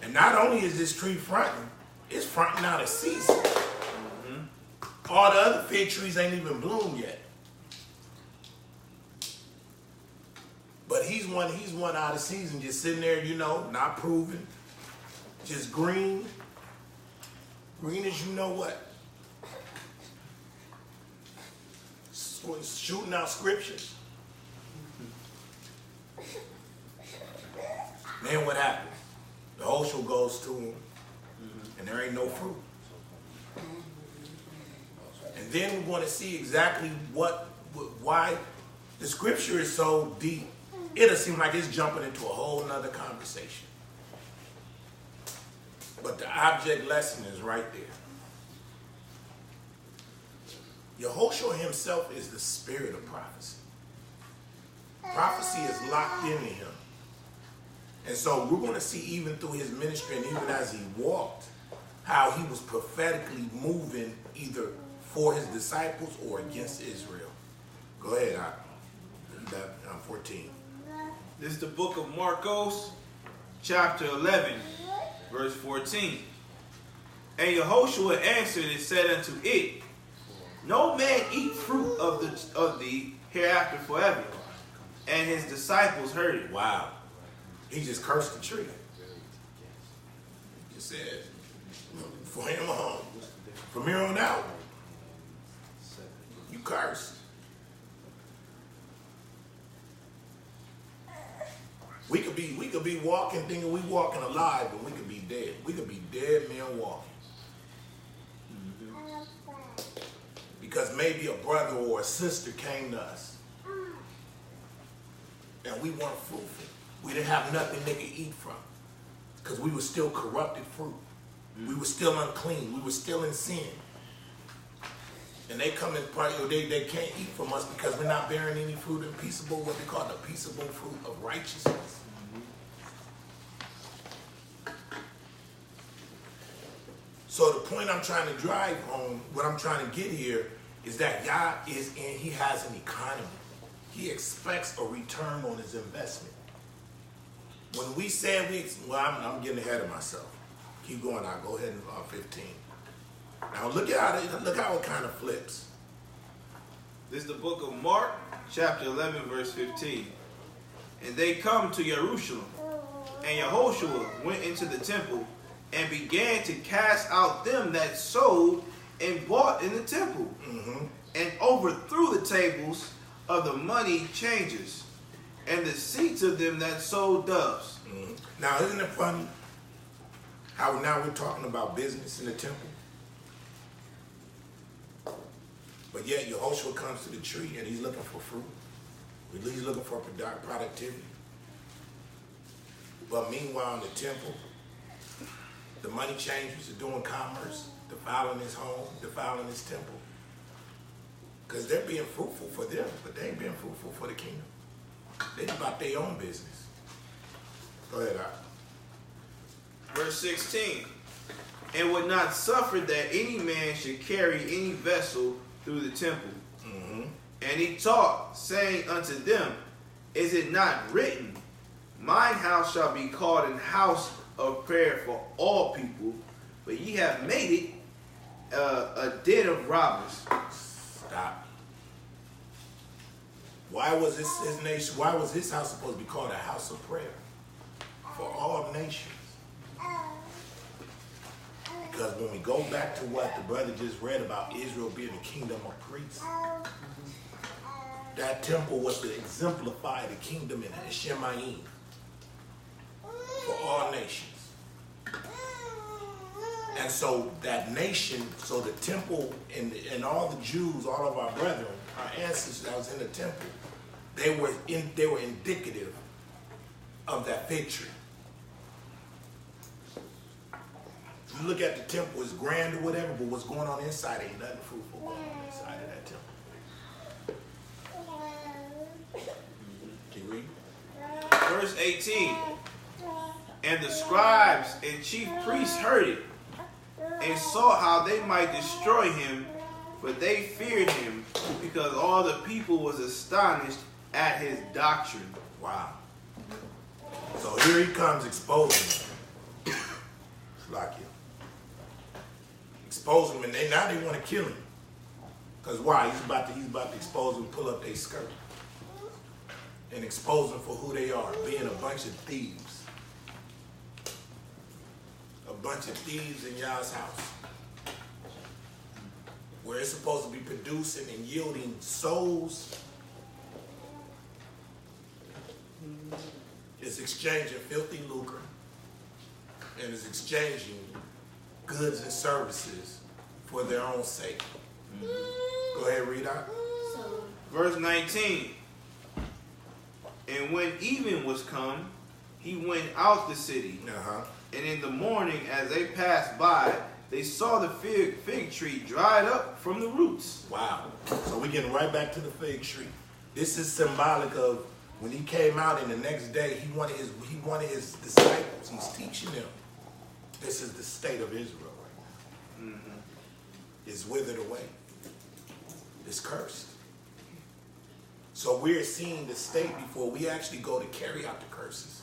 B: And not only is this tree fronting, it's fronting out of season. Mm-hmm. All the other fig trees ain't even bloomed yet. But he's one out of season, just sitting there, not proven, just green. Green as you know what. Shooting out scriptures. Then what happens? The Hoshua goes to him, and there ain't no fruit. And then we're going to see exactly why The scripture is so deep, it'll seem like it's jumping into a whole nother conversation. But the object lesson is right there. Yehoshua himself is the spirit of prophecy. Prophecy is locked into him. And so we're going to see even through his ministry and even as he walked, how he was prophetically moving either for his disciples or against Israel. Go ahead, I'm 14.
A: This is the book of Marcos, chapter 11, verse 14. And Yehoshua answered and said unto it, No man eat fruit of thee hereafter forever. And his disciples heard it.
B: Wow. He just cursed the tree. He just said, for him on, from here on out, you cursed. We could be walking, thinking we walking alive, but we could be dead. We could be dead men walking. Because maybe a brother or a sister came to us, and we weren't fruitful. We didn't have nothing they could eat from, because we were still corrupted fruit. We were still unclean. We were still in sin. And they come and they can't eat from us because we're not bearing any fruit and peaceable, what they call the peaceable fruit of righteousness. So the point I'm trying to drive home, what I'm trying to get here, is that Yah he has an economy. He expects a return on his investment. When we say I'm getting ahead of myself. Keep going, I'll go ahead and 15. Now look how it kind of flips.
A: This is the book of Mark, chapter 11, verse 15. And they come to Jerusalem, and Yehoshua went into the temple and began to cast out them that sold and bought in the temple, and overthrew the tables of the money changers and the seats of them that sold doves.
B: Now, isn't it funny how now we're talking about business in the temple? But yet Yehoshua comes to the tree and he's looking for fruit. He's looking for productivity. But meanwhile in the temple, the money changers are doing commerce, defiling his home, defiling his temple. Because they're being fruitful for them, but they ain't being fruitful for the kingdom. They're about their own business. Go ahead,
A: Verse 16. And would not suffer that any man should carry any vessel through the temple. And he taught, saying unto them, Is it not written, Mine house shall be called an house of prayer for all people, but ye have made it a den of robbers.
B: Stop. Why was his nation? Why was his house supposed to be called a house of prayer for all nations? Because when we go back to what the brother just read about Israel being a kingdom of priests, that temple was to exemplify the kingdom in Shemayim for all nations. And so that nation, so the temple and all the Jews, all of our brethren, our ancestors that was in the temple, they were indicative of that fig tree. You look at the temple, it's grand or whatever, but what's going on inside ain't nothing fruitful going on inside of that temple. Can you read?
A: Verse 18. And the scribes and chief priests heard it, and saw how they might destroy him, but they feared him, because all the people was astonished at his doctrine.
B: Wow. So here he comes exposing him. Like you. Expose him, and now they want to kill him. Because why? He's about to expose them, pull up their skirt. And expose them for who they are, being a bunch of thieves. A bunch of thieves in Yah's house. Where it's supposed to be producing and yielding souls. It's exchanging filthy lucre. And it's exchanging goods and services for their own sake. Go ahead, read out.
A: Verse 19. And when even was come, he went out the city.
B: Uh-huh.
A: And in the morning, as they passed by, they saw the fig tree dried up from the roots.
B: Wow. So we're getting right back to the fig tree. This is symbolic of when he came out, and the next day he wanted his disciples. He's teaching them. This is the state of Israel right now. Mm-hmm. It's withered away. It's cursed. So we're seeing the state before we actually go to carry out the curses.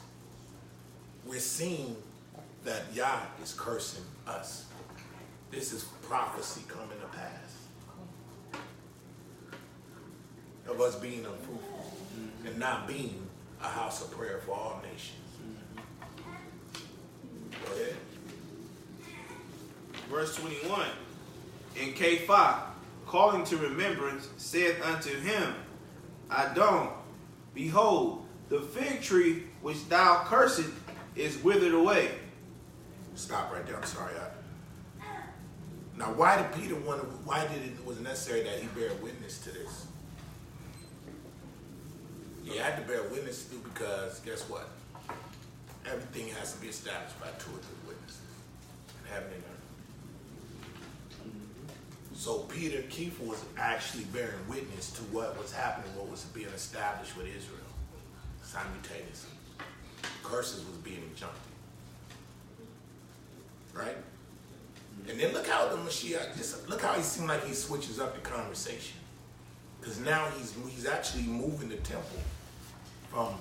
B: We're seeing that Yah is cursing us. This is prophecy coming to pass of us being unfruitful and not being a house of prayer for all nations. Go ahead.
A: Verse 21. And K5, calling to remembrance, saith unto him, Adon, behold, the fig tree which thou cursed is withered away.
B: Stop right there. I'm sorry. Now, why did Peter was it necessary that he bear witness to this? He had to bear witness to, because guess what? Everything has to be established by 2 or 3 witnesses in heaven and earth. So Peter Kepha was actually bearing witness to what was happening, what was being established with Israel simultaneously. Curses was being injuncted. Right? And then look how the Mashiach, look how he seemed like he switches up the conversation. Because now he's actually moving the temple from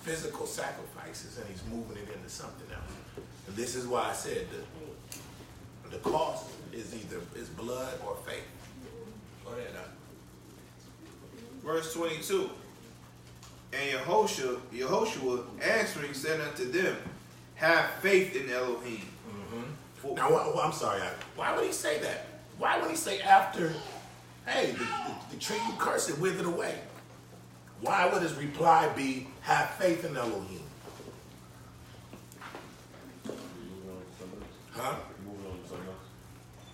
B: physical sacrifices, and he's moving it into something else. And this is why I said the cost is either blood or faith. Go ahead.
A: Verse 22. And Yehoshua answering said unto them, have faith in Elohim.
B: Mm-hmm. Now, I'm sorry. Why would he say that? Why would he say after, hey, the tree you cursed it withered away? Why would his reply be, have faith in Elohim? Huh?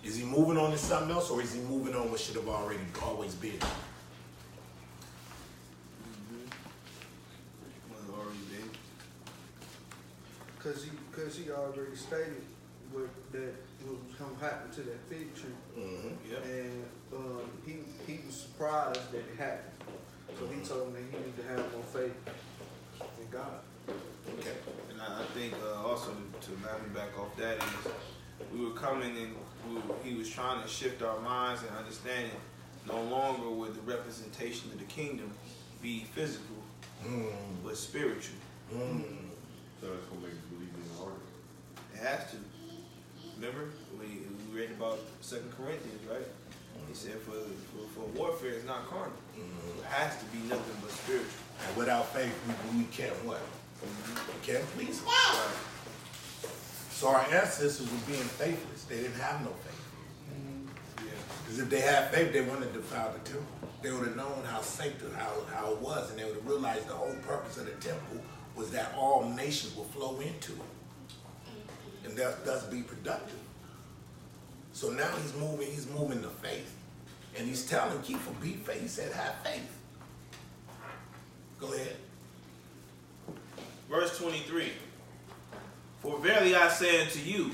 B: Is he moving on to something else, or is he moving on what should have always been?
C: Because he already stated what was going to happen to that fig tree.
B: Mm-hmm.
A: Yep.
C: And he was surprised that it happened. So he told him that he needed to have more faith in God.
B: Okay.
A: And I think also to me back off that is we were coming and he was trying to shift our minds and understanding no longer would the representation of the kingdom be physical, but spiritual.
E: So that's going to make you believe in the heart.
A: It has to. Remember, we read about 2 Corinthians, right? He said for warfare is not carnal. It has to be nothing but spiritual.
B: And without faith, we can't what? We can't please him.
A: Right.
B: So our ancestors were being faithless. They didn't have no faith.
A: Yeah.
B: Because if they had faith, they wouldn't have defiled the temple. They would have known how sacred, how it was, and they would have realized the whole purpose of the temple was that all nations will flow into it, and thus be productive. So now he's moving to faith, and he's telling Kepha, be faith. He said, have faith. Go ahead.
A: Verse 23. For verily I say unto you,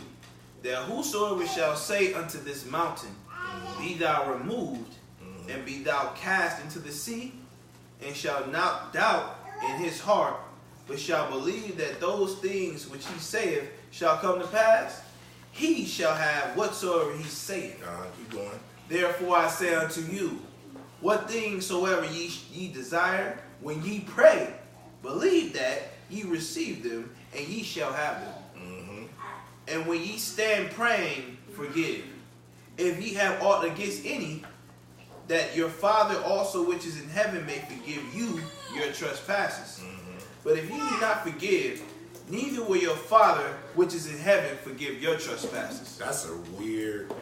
A: that whosoever shall say unto this mountain, be thou removed, and be thou cast into the sea, and shall not doubt in his heart, but shall believe that those things which he saith shall come to pass, he shall have whatsoever he saith.
B: Keep going.
A: Therefore I say unto you, what things soever ye desire, when ye pray, believe that ye receive them, and ye shall have them. And when ye stand praying, forgive, if ye have aught against any, that your Father also which is in heaven may forgive you your trespasses. But if ye do not forgive, neither will your Father which is in heaven forgive your trespasses.
B: That's a weird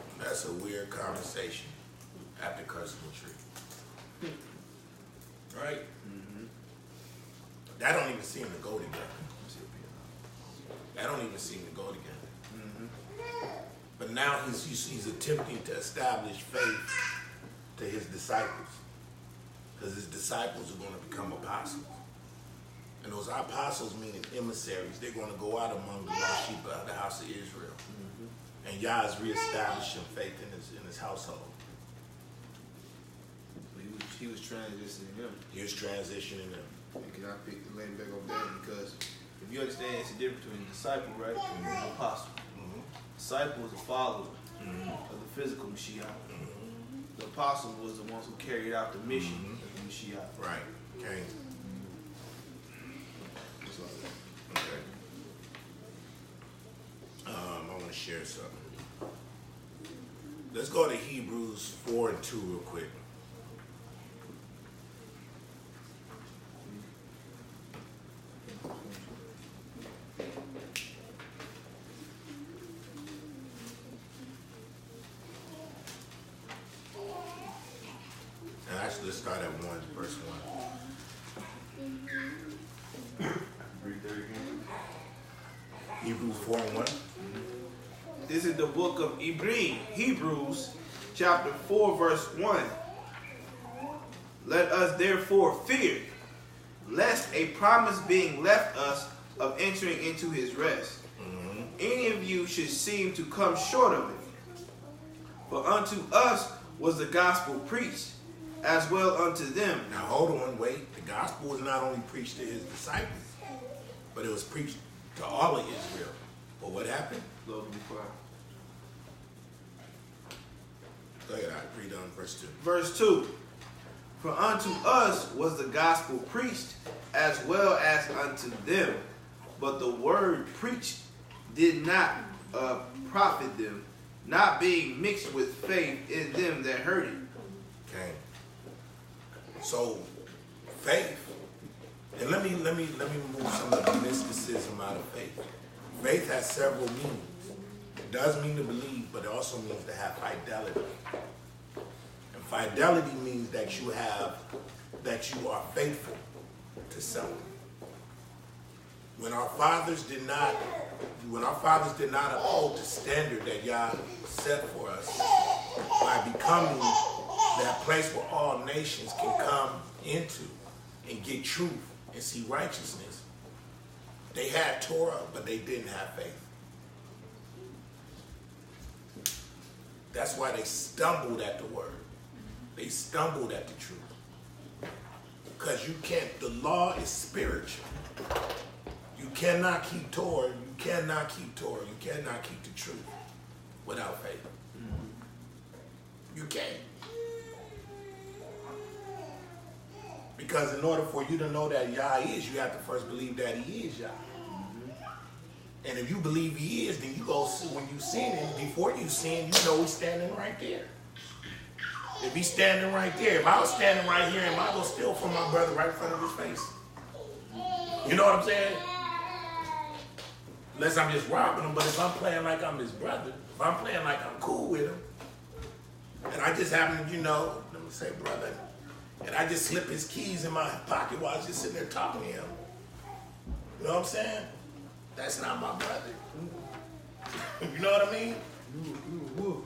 B: conversation after cursing the tree. Right? That don't even seem to go together. That don't even seem to go together. But now he's attempting to establish faith to his disciples, because his disciples are going to become apostles. And those apostles, meaning emissaries, they're going to go out among the lost sheep of the house of Israel. And Yah is reestablishing faith in his household.
A: He was transitioning them.
B: He was transitioning them.
A: And can I pick the lane back on that? Because if you understand, it's the difference between a disciple, right, and an apostle. Disciple is a follower of the physical Mashiach. The apostle was the ones who carried out the mission of the Mashiach.
B: Right. Okay. Okay. I want to share something. Let's go to Hebrews 4 and 2 real quick. Actually, let's start at 1, verse 1.
E: Read that again.
B: Hebrews 4 and 1.
A: This is the book of Hebrews, chapter 4, verse 1. Let us therefore fear, lest a promise being left us of entering into his rest, any of you should seem to come short of it. For unto us was the gospel preached, as well unto them.
B: Now hold on, wait. The gospel was not only preached to his disciples, but it was preached to all of Israel. But what happened?
A: Lord, be quiet.
B: Go ahead, I read on verse 2.
A: Verse 2. For unto us was the gospel preached, as well as unto them. But the word preached did not profit them, not being mixed with faith in them that heard it.
B: Okay. So faith, and let me remove some of the mysticism out of faith. Faith has several meanings. It does mean to believe, but it also means to have fidelity. And fidelity means that you are faithful to something. When our fathers did not uphold the standard that Yah set for us by becoming that place where all nations can come into and get truth and see righteousness, they had Torah, but they didn't have faith. That's why they stumbled at the word. They stumbled at the truth. Because the law is spiritual. You cannot keep Torah. You cannot keep the truth without faith. You can't. Because in order for you to know that Yah is, you have to first believe that he is Yah. And if you believe he is, then you go see, when you sin him, before you sin, you know he's standing right there. If he's standing right there, if I was standing right here, am I going to steal from my brother right in front of his face? You know what I'm saying? Unless I'm just robbing him, but if I'm playing like I'm his brother, if I'm playing like I'm cool with him, and I just happen to, let me say brother, and I just slip his keys in my pocket while I was just sitting there talking to him. You know what I'm saying? That's not my brother. You know what I mean?
C: You a whoop.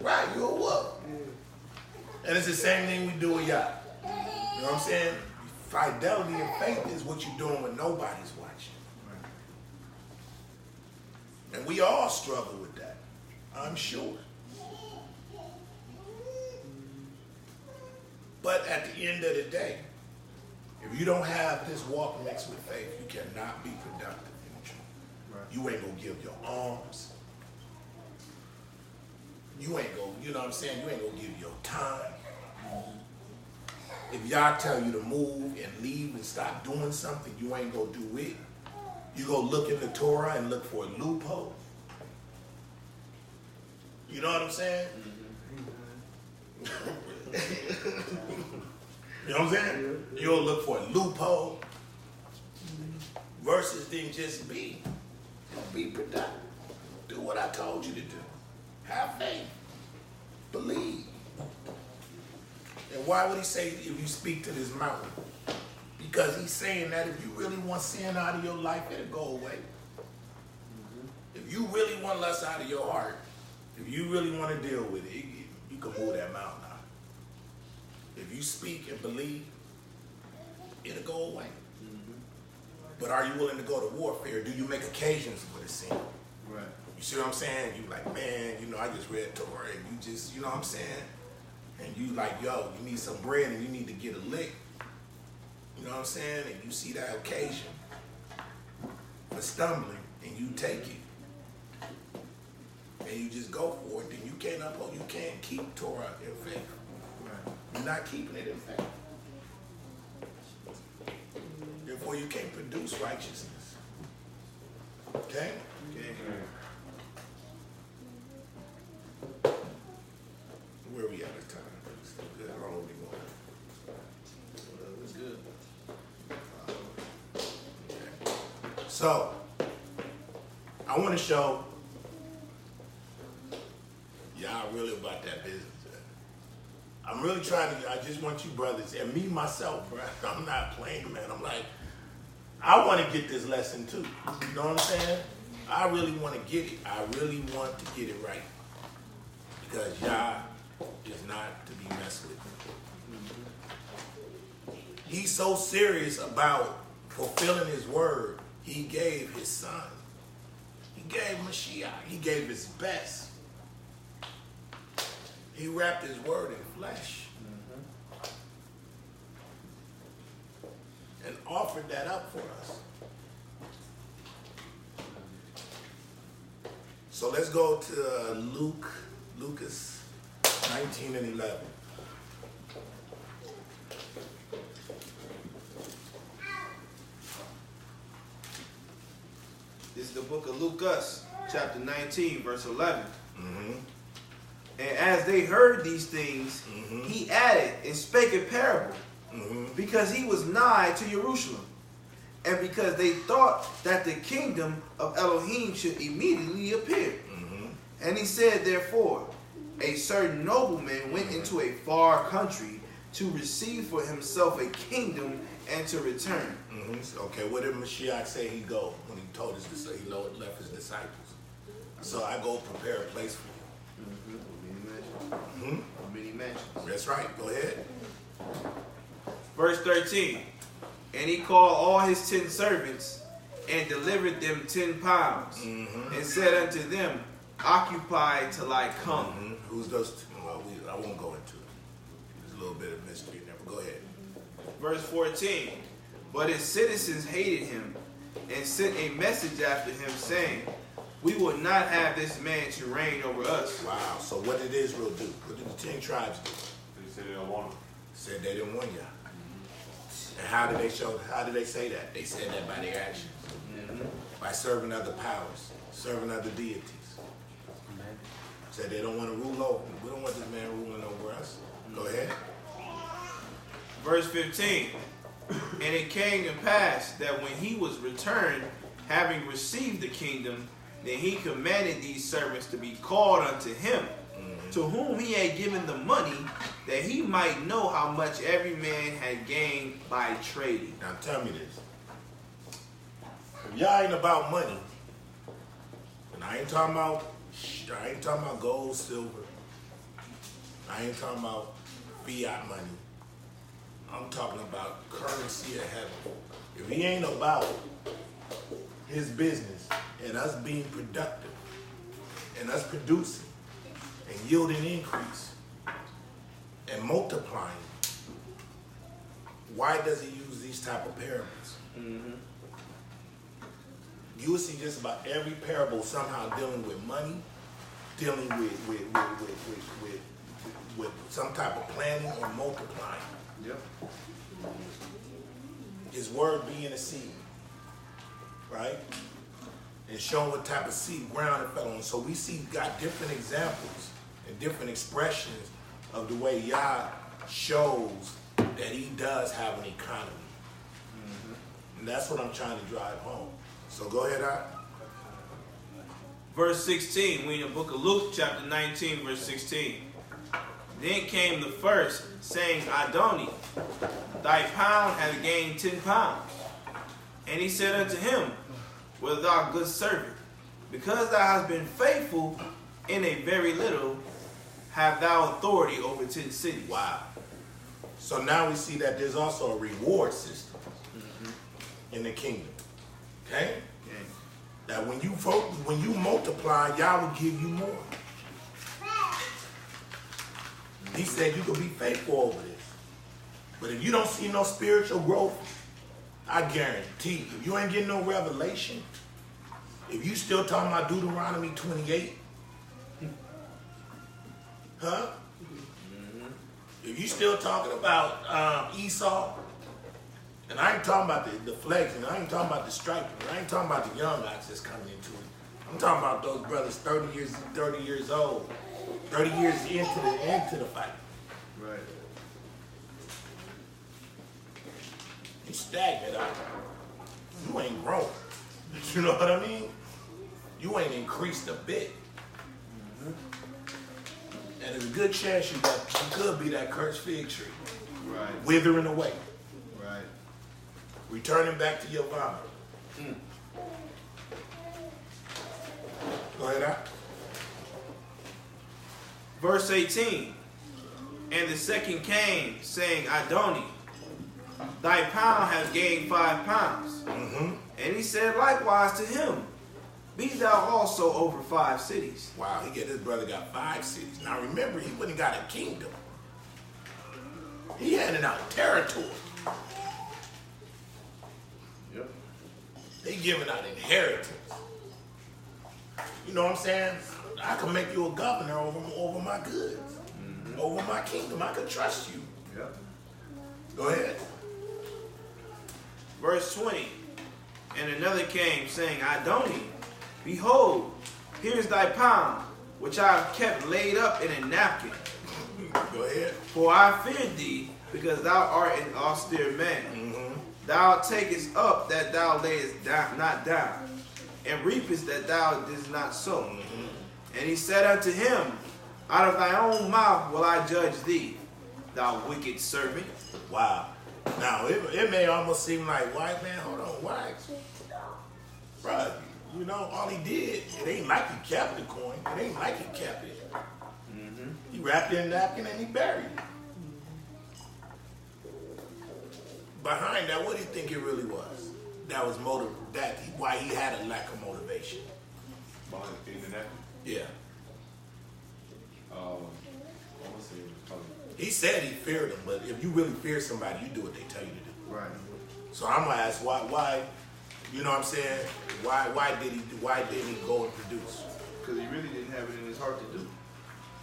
B: Right, you a whoop.
C: Yeah.
B: And it's the same thing we do with Yah. You know what I'm saying? Fidelity and faith is what you're doing when nobody's watching. And we all struggle with that, I'm sure. But at the end of the day, if you don't have this walk mixed with faith, you cannot be productive in the truth.
A: Right.
B: You ain't gonna give your alms. You ain't gonna, you know what I'm saying? You ain't gonna give your time. If y'all tell you to move and leave and stop doing something, you ain't gonna do it. You go look in the Torah and look for a loophole. You know what I'm saying? You know what I'm saying? You go look for a loophole versus then just be productive. Do what I told you to do. Have faith. Believe. And why would he say if you speak to this mountain? Because he's saying that if you really want sin out of your life, it'll go away. If you really want lust out of your heart, if you really want to deal with it, you can move that mountain out. If you speak and believe, it'll go away. But are you willing to go to warfare? Do you make occasions for the sin?
A: Right.
B: You see what I'm saying? You like, man, you know, I just read Torah, and you just, you know what I'm saying? And you like, yo, you need some bread and you need to get a lick. You know what I'm saying? And you see that occasion for stumbling and you take it. And you just go for it, then you can't uphold, you can't keep Torah in faith.
A: Right.
B: You're not keeping it in faith. Therefore, you can't produce righteousness. Okay?
A: Okay.
B: Where we at this time? Still good. How long we going?
A: It's good.
B: Okay. So, I want to show y'all really about that business. I'm really trying to, I just want you brothers, and me myself, bro, I'm not playing, man. I'm like, I want to get this lesson too. You know what I'm saying? I really want to get it. I really want to get it right. Because y'all is not to be messed with. He's so serious about fulfilling his word, he gave his son. He gave Mashiach. He gave his best. He wrapped his word in flesh. And offered that up for us. So let's go to Lucas 19 and 11.
A: This is the book of Lucas, chapter 19, verse 11.
B: Mm-hmm.
A: And as they heard these things,
B: Mm-hmm.
A: he added and spake a parable,
B: Mm-hmm.
A: because he was nigh to Jerusalem, and because they thought that the kingdom of Elohim should immediately appear.
B: Mm-hmm.
A: And he said, therefore, a certain nobleman went into a far country to receive for himself a kingdom and to return.
B: Mm-hmm. So, okay, what did Mashiach say he go when he told us to say he left his disciples? So I go prepare a place for you. Mm-hmm.
A: Many mentions.
B: That's right. Go ahead.
A: Verse 13. And he called all his 10 servants and delivered them 10 pounds,
B: Mm-hmm.
A: and said unto them, occupy till I come.
B: Mm-hmm. Who's those? Well, I won't go into it. There's a little bit of mystery there, but go ahead.
A: Verse 14. But his citizens hated him and sent a message after him, saying, we will not have this man to reign over us.
B: Wow. So what did Israel do? What did the 10 tribes do?
E: They said they don't want him.
B: Said they didn't want y'all. And how did they show? How did they say that? They said that by their actions, by serving other powers, serving other deities. Said they don't want to rule over. We don't want this man ruling over us. Go ahead.
A: Verse 15. And it came to pass that when he was returned, having received the kingdom, then he commanded these servants to be called unto him, to whom he had given the money, that he might know how much every man had gained by trading.
B: Now tell me this. If y'all ain't about money, and I ain't talking about gold, silver. I ain't talking about fiat money. I'm talking about currency of heaven. If he ain't about his business and us being productive and us producing and yielding increase and multiplying, why does he use these type of parables? You will see just about every parable somehow dealing with money, dealing with some type of planning or multiplying.
A: Yep.
B: His word being a seed, right? And showing what type of seed ground it fell on. So we see got different examples and different expressions of the way Yah shows that he does have an economy. And that's what I'm trying to drive home. So go ahead, Al.
A: Verse 16, we in the book of Luke, chapter 19, verse 16. Then came the first, saying, Adoni, thy pound hath gained 10 pounds. And he said unto him, well, thou good servant, because thou hast been faithful in a very little, have thou authority over 10 cities.
B: Wow. So now we see that there's also a reward system in the kingdom. Okay? That when you multiply, Yah will give you more. He said you can be faithful over this. But if you don't see no spiritual growth, I guarantee you, if you ain't getting no revelation, if you still talking about Deuteronomy 28, huh? If you still talking about Esau, and I ain't talking about the flexing, I ain't talking about the striping, I ain't talking about the young guys that's coming into it. I'm talking about those brothers 30 years old, 30 years into the fight.
A: Right.
B: You stagnant out. You ain't grown. You know what I mean? You ain't increased a bit. And there's a good chance you could be that cursed fig tree.
A: Right.
B: Withering away.
A: Right.
B: Returning back to your vomit. Go ahead, Al.
A: Verse 18. And the second came, saying, Adoni, thy pound hath gained 5 pounds. And he said likewise to him, be thou also over 5 cities.
B: Wow, this brother got 5 cities. Now remember, he wouldn't got a kingdom. He handing out territory.
A: Yep.
B: They giving out inheritance. You know what I'm saying? I can make you a governor over my goods. Over my kingdom. I can trust you.
A: Yep.
B: Go ahead.
A: Verse 20. And another came, saying, Adoni, behold, here is thy pound, which I have kept laid up in a napkin.
B: Go ahead.
A: For I feared thee, because thou art an austere man. Thou takest up that thou layest not down, and reapest that thou didst not sow. And he said unto him, out of thy own mouth will I judge thee, thou wicked servant.
B: Wow. Now, it may almost seem like, white man, hold on, why? Bruh, you know, all he did, it ain't like he kept the coin. It ain't like he kept it. He wrapped it in a napkin and he buried it. Behind that, what do you think it really was? That was why he had a lack of motivation.
E: Behind the internet.
B: Yeah.
E: I want to say it was probably.
B: He said he feared them, but if you really fear somebody, you do what they tell you to do.
A: Right.
B: So I'm gonna ask why, you know what I'm saying? Why did he go and produce?
A: Because he really didn't have it in his heart to do.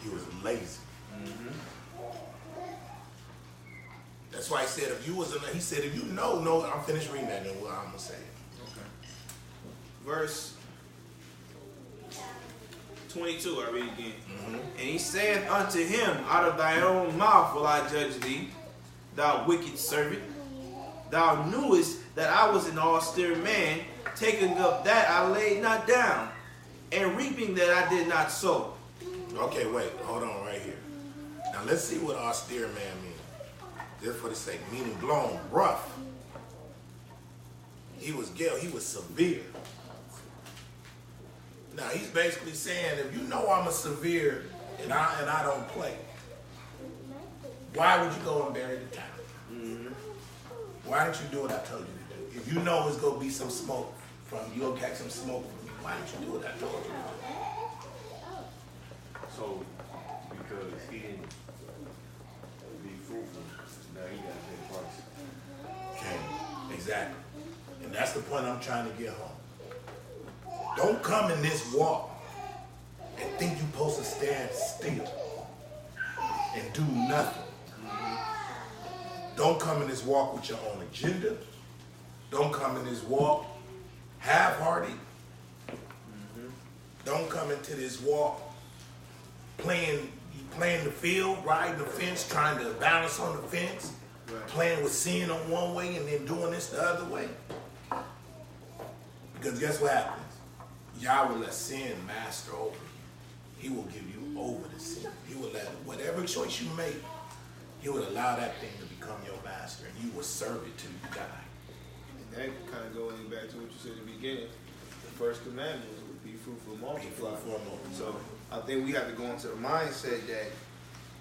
B: He was lazy. That's why he said if you know, I'm finished reading that and I'm gonna say it.
A: Okay. Verse 22, I read again. And he saith unto him, out of thy own mouth will I judge thee, thou wicked servant. Thou knewest that I was an austere man, taking up that I laid not down, and reaping that I did not sow.
B: Okay, wait, hold on right here. Now let's see what austere man means. Just for the sake, meaning blown, rough. He was severe. Now he's basically saying, if you know I'm a severe and I don't play, why would you go and bury the town? Why didn't you do what I told you to do? If you know it's gonna be some smoke from you, gonna catch some smoke from me, why didn't you do what I told you to do?
E: So, because he didn't be fruitful, now he got to pay the price.
B: Okay, exactly. And that's the point I'm trying to get home. Don't come in this walk and think you're supposed to stand still and do nothing. Don't come in this walk with your own agenda. Don't come in this walk half-hearted. Don't come into this walk playing the field, riding the fence, trying to balance on the fence, playing with sin on one way and then doing this the other way. Because guess what happens? Yah will let sin master over you. He will give you over to sin. He will let whatever choice you make, he will allow that thing to become your master, and you will serve it till you die.
A: And that kind of going back to what you said in the beginning. The first commandment was be fruitful and multiply. So I think we have to go into the mindset that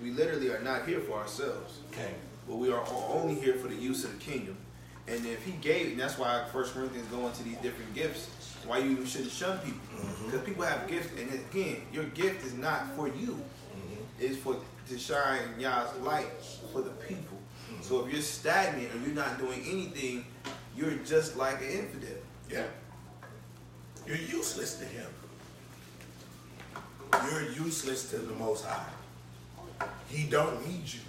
A: we literally are not here for ourselves.
B: Okay.
A: But we are only here for the use of the kingdom. And if he gave, and that's why 1 Corinthians go into these different gifts, why you shouldn't shun people. Because people have gifts, and again, your gift is not for you. It's to shine Yah's light for the people. So if you're stagnant and you're not doing anything, you're just like an infidel.
B: Yeah. You're useless to him. You're useless to the Most High. He don't need you.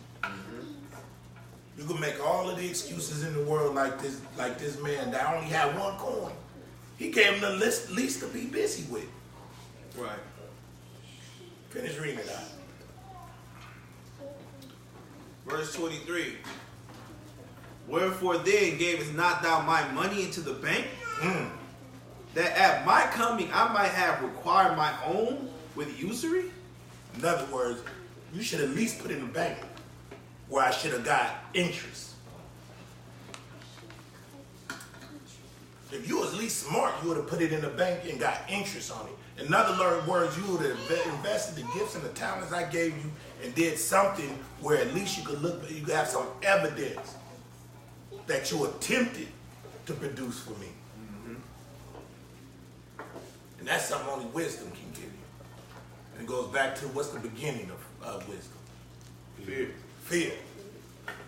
B: You can make all of the excuses in the world like this man that only had one coin. He gave him the least to be busy with.
A: Right.
B: Finish reading it out.
A: Verse 23. Wherefore then gavest not thou my money into the bank, that at my coming I might have required my own with usury?
B: In other words, you should at least put it in the bank where I should have got interest. If you was at least smart, you would have put it in the bank and got interest on it. In other words, you would have invested the gifts and the talents I gave you and did something where at least you could have some evidence that you attempted to produce for me. And that's something only wisdom can give you. And it goes back to what's the beginning of wisdom?
A: Fear.
B: Fear.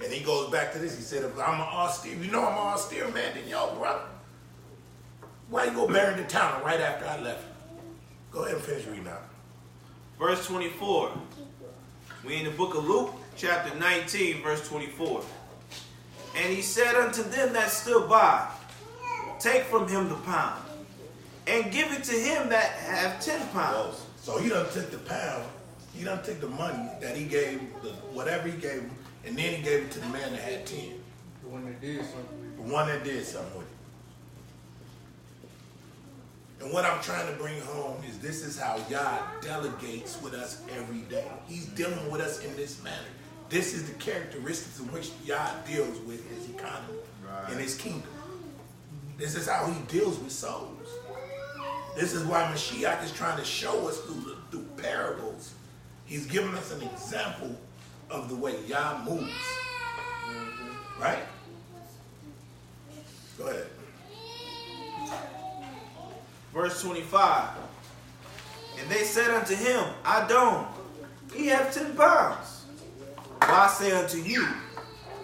B: And he goes back to this. He said, if I'm an austere, you know I'm an austere man, then yo, brother, why you go bury the town right after I left? Go ahead and finish reading out.
A: Verse 24. We in the book of Luke, chapter 19, verse 24. And he said unto them that stood by, take from him the pound, and give it to him that have 10 pounds.
B: So he done took the pound, he done took the money that he gave, whatever he gave him, and then he gave it to the man that had 10.
C: The one that did something.
B: The one that did something with it. And what I'm trying to bring home is this is how Yah delegates with us every day. He's dealing with us in this manner. This is the characteristics in which Yah deals with his economy and his kingdom. This is how he deals with souls. This is why Mashiach is trying to show us through parables. He's giving us an example of the way Yah moves. Right? Go ahead.
A: Verse 25. And they said unto him, Adon, he have 10 pounds. But I say unto you,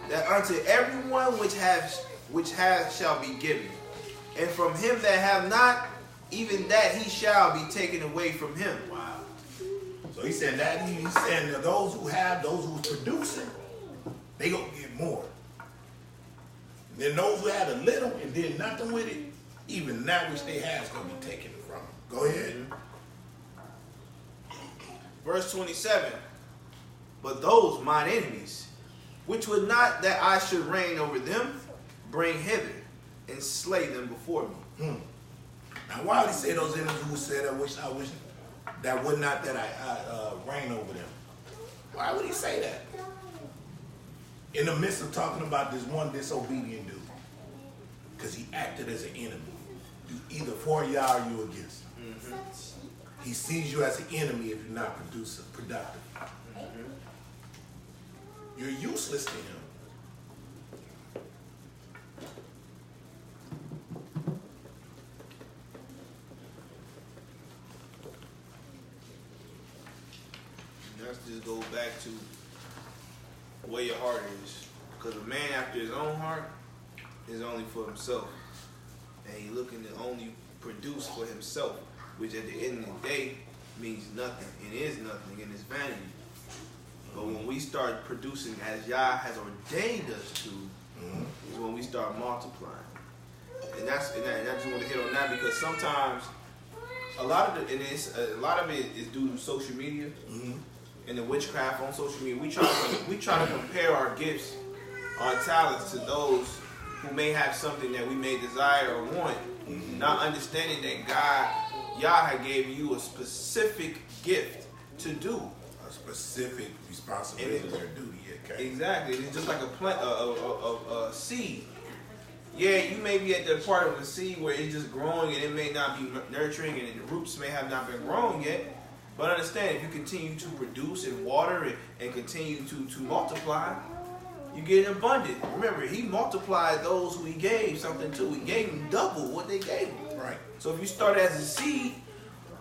A: that unto everyone which hath shall be given, and from him that have not, even that he shall be taken away from him.
B: Wow. So he said that he's saying that those who have, those who's producing, they gonna get more. And then those who had a little and did nothing with it, even that which they have is gonna be taken from them. Go ahead.
A: Verse 27. But those mine enemies, which would not that I should reign over them, bring hither and slay them before me.
B: Now why would he say those enemies who said, I wish that would not that I reign over them? Why would he say that? In the midst of talking about this one disobedient dude. Because he acted as an enemy. You either for Yah or you against him. He sees you as an enemy if you're not productive. You're useless to him.
A: Let's just go back to where your heart is. Because a man after his own heart is only for himself. And he's looking to only produce for himself, which at the end of the day means nothing. It is nothing and it's vanity. But when we start producing as Yah has ordained us to, is when we start multiplying. And I just want to hit on that because sometimes a lot of it is due to social media and the witchcraft on social media. We try to compare our gifts, our talents to those who may have something that we may desire or want, not understanding that God, Yah, had gave you a specific gift to do.
B: A specific responsibility or duty. Okay.
A: Exactly. It's just like a plant, a seed. Yeah, you may be at the part of the seed where it's just growing and it may not be nurturing and the roots may have not been grown yet. But understand, if you continue to produce and water and continue to multiply, you get abundant. Remember, he multiplied those who he gave something to. He gave them double what they gave him.
B: Right.
A: So if you start as a seed,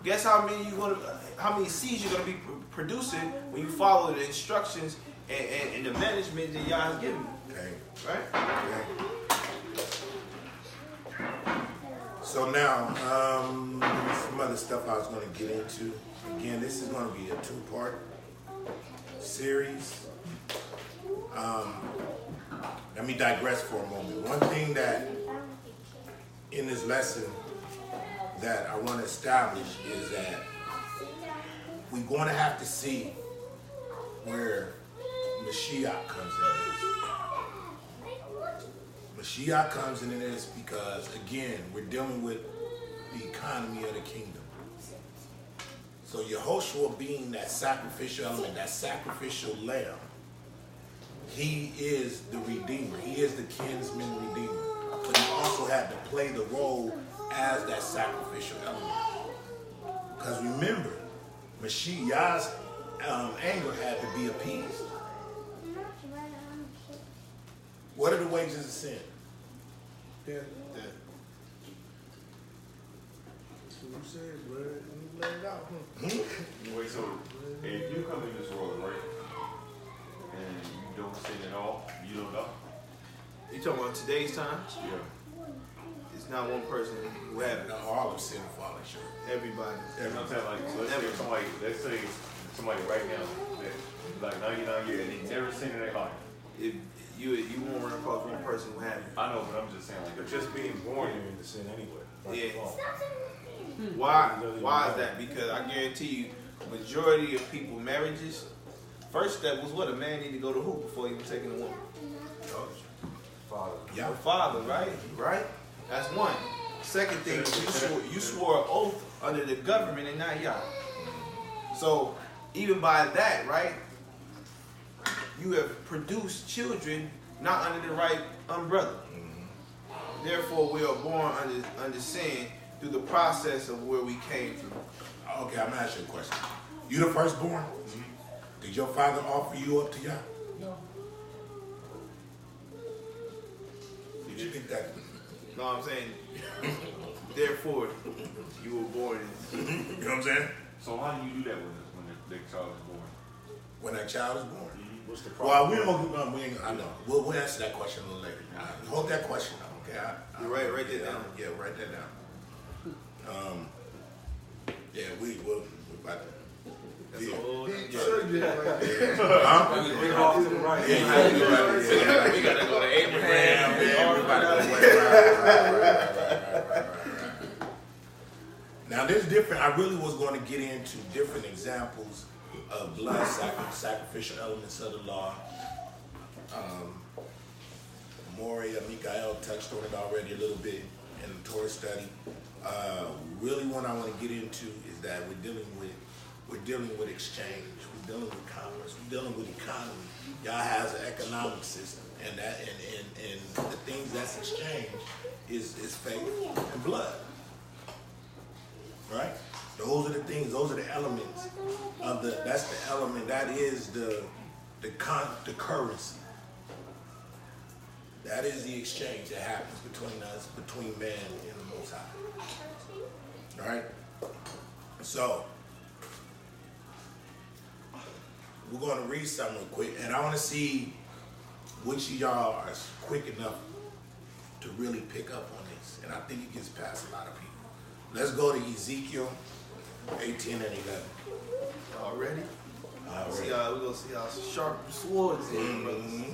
A: guess how many seeds you're gonna be producing when you follow the instructions and the management that y'all has given you.
B: Okay.
A: Right?
B: Okay. So now, some other stuff I was going to get into. Again, this is going to be a two-part series. Let me digress for a moment. One thing that in this lesson that I want to establish is that we're going to have to see where Mashiach comes in this. Mashiach comes into this because, again, we're dealing with the economy of the kingdom. So Yehoshua being that sacrificial element, that sacrificial lamb, he is the redeemer. He is the kinsman redeemer. But he also had to play the role as that sacrificial element. Because remember, Mashiach's anger had to be appeased. What are the wages of sin?
C: Death. So you said, bro, you let it out, huh?
E: Wait, so if you come in this world, right, and you don't sin at all, you don't know?
A: You talking about today's time?
E: Yeah.
A: It's not one person who have it.
B: No, all of sin and falling short.
A: Everybody.
E: You know what I'm saying? Like, so let's say somebody right now that like 99 years and they never sinned in their life.
A: If you won't run across one person who have it.
E: I know, but I'm just saying, like,
F: But just being born you're into sin anyway. By
A: Yeah.
F: default.
A: Why is that? Because I guarantee you, majority of people marriages, first step was what a man need to go to who before even taking a woman?
F: Father.
B: Yeah.
A: The father, right? Right? That's one. Second thing, you swore an oath under the government and not Yah. So even by that, right? You have produced children not under the right umbrella. Therefore, we are born under sin through the process of where we came from.
B: Okay, I'm gonna ask you a question. You the firstborn? Did your father offer you up to Yah?
F: No.
B: Did you think that?
A: You know what I'm saying? Therefore, you were born in.
B: You know what I'm saying?
E: so how do you do that when the child is born?
B: When that child is born.
F: What's the problem?
B: Well, I know. We'll answer that question a little later. Hold that question up, okay?
A: Write that down.
B: Yeah, write that down. Yeah, we're about to.
A: That's a whole.
C: He showed you that right there.
B: Huh?
F: We're off to the right.
B: Yeah,
A: We gotta go to Abraham.
B: Right. Now, there's different. I really was going to get into different examples of blood sacrificial elements of the law. Moria, Mikael touched on it already a little bit in the Torah study. Really, what I want to get into is that we're dealing with exchange. We're dealing with commerce. We're dealing with economy. Y'all has an economic system, and the things that's exchanged is faith and blood. Right? Those are the things. Those are the elements of the. That's the element. That is the currency. That is the exchange that happens between us, between man and the Most High. All right. So we're going to read something real quick, and I want to see which of y'all are quick enough to really pick up on this. And I think it gets past a lot of people. Let's go to Ezekiel 18 and 11.
A: Already?
B: Already.
A: We're gonna see how sharp the swords is, brothers.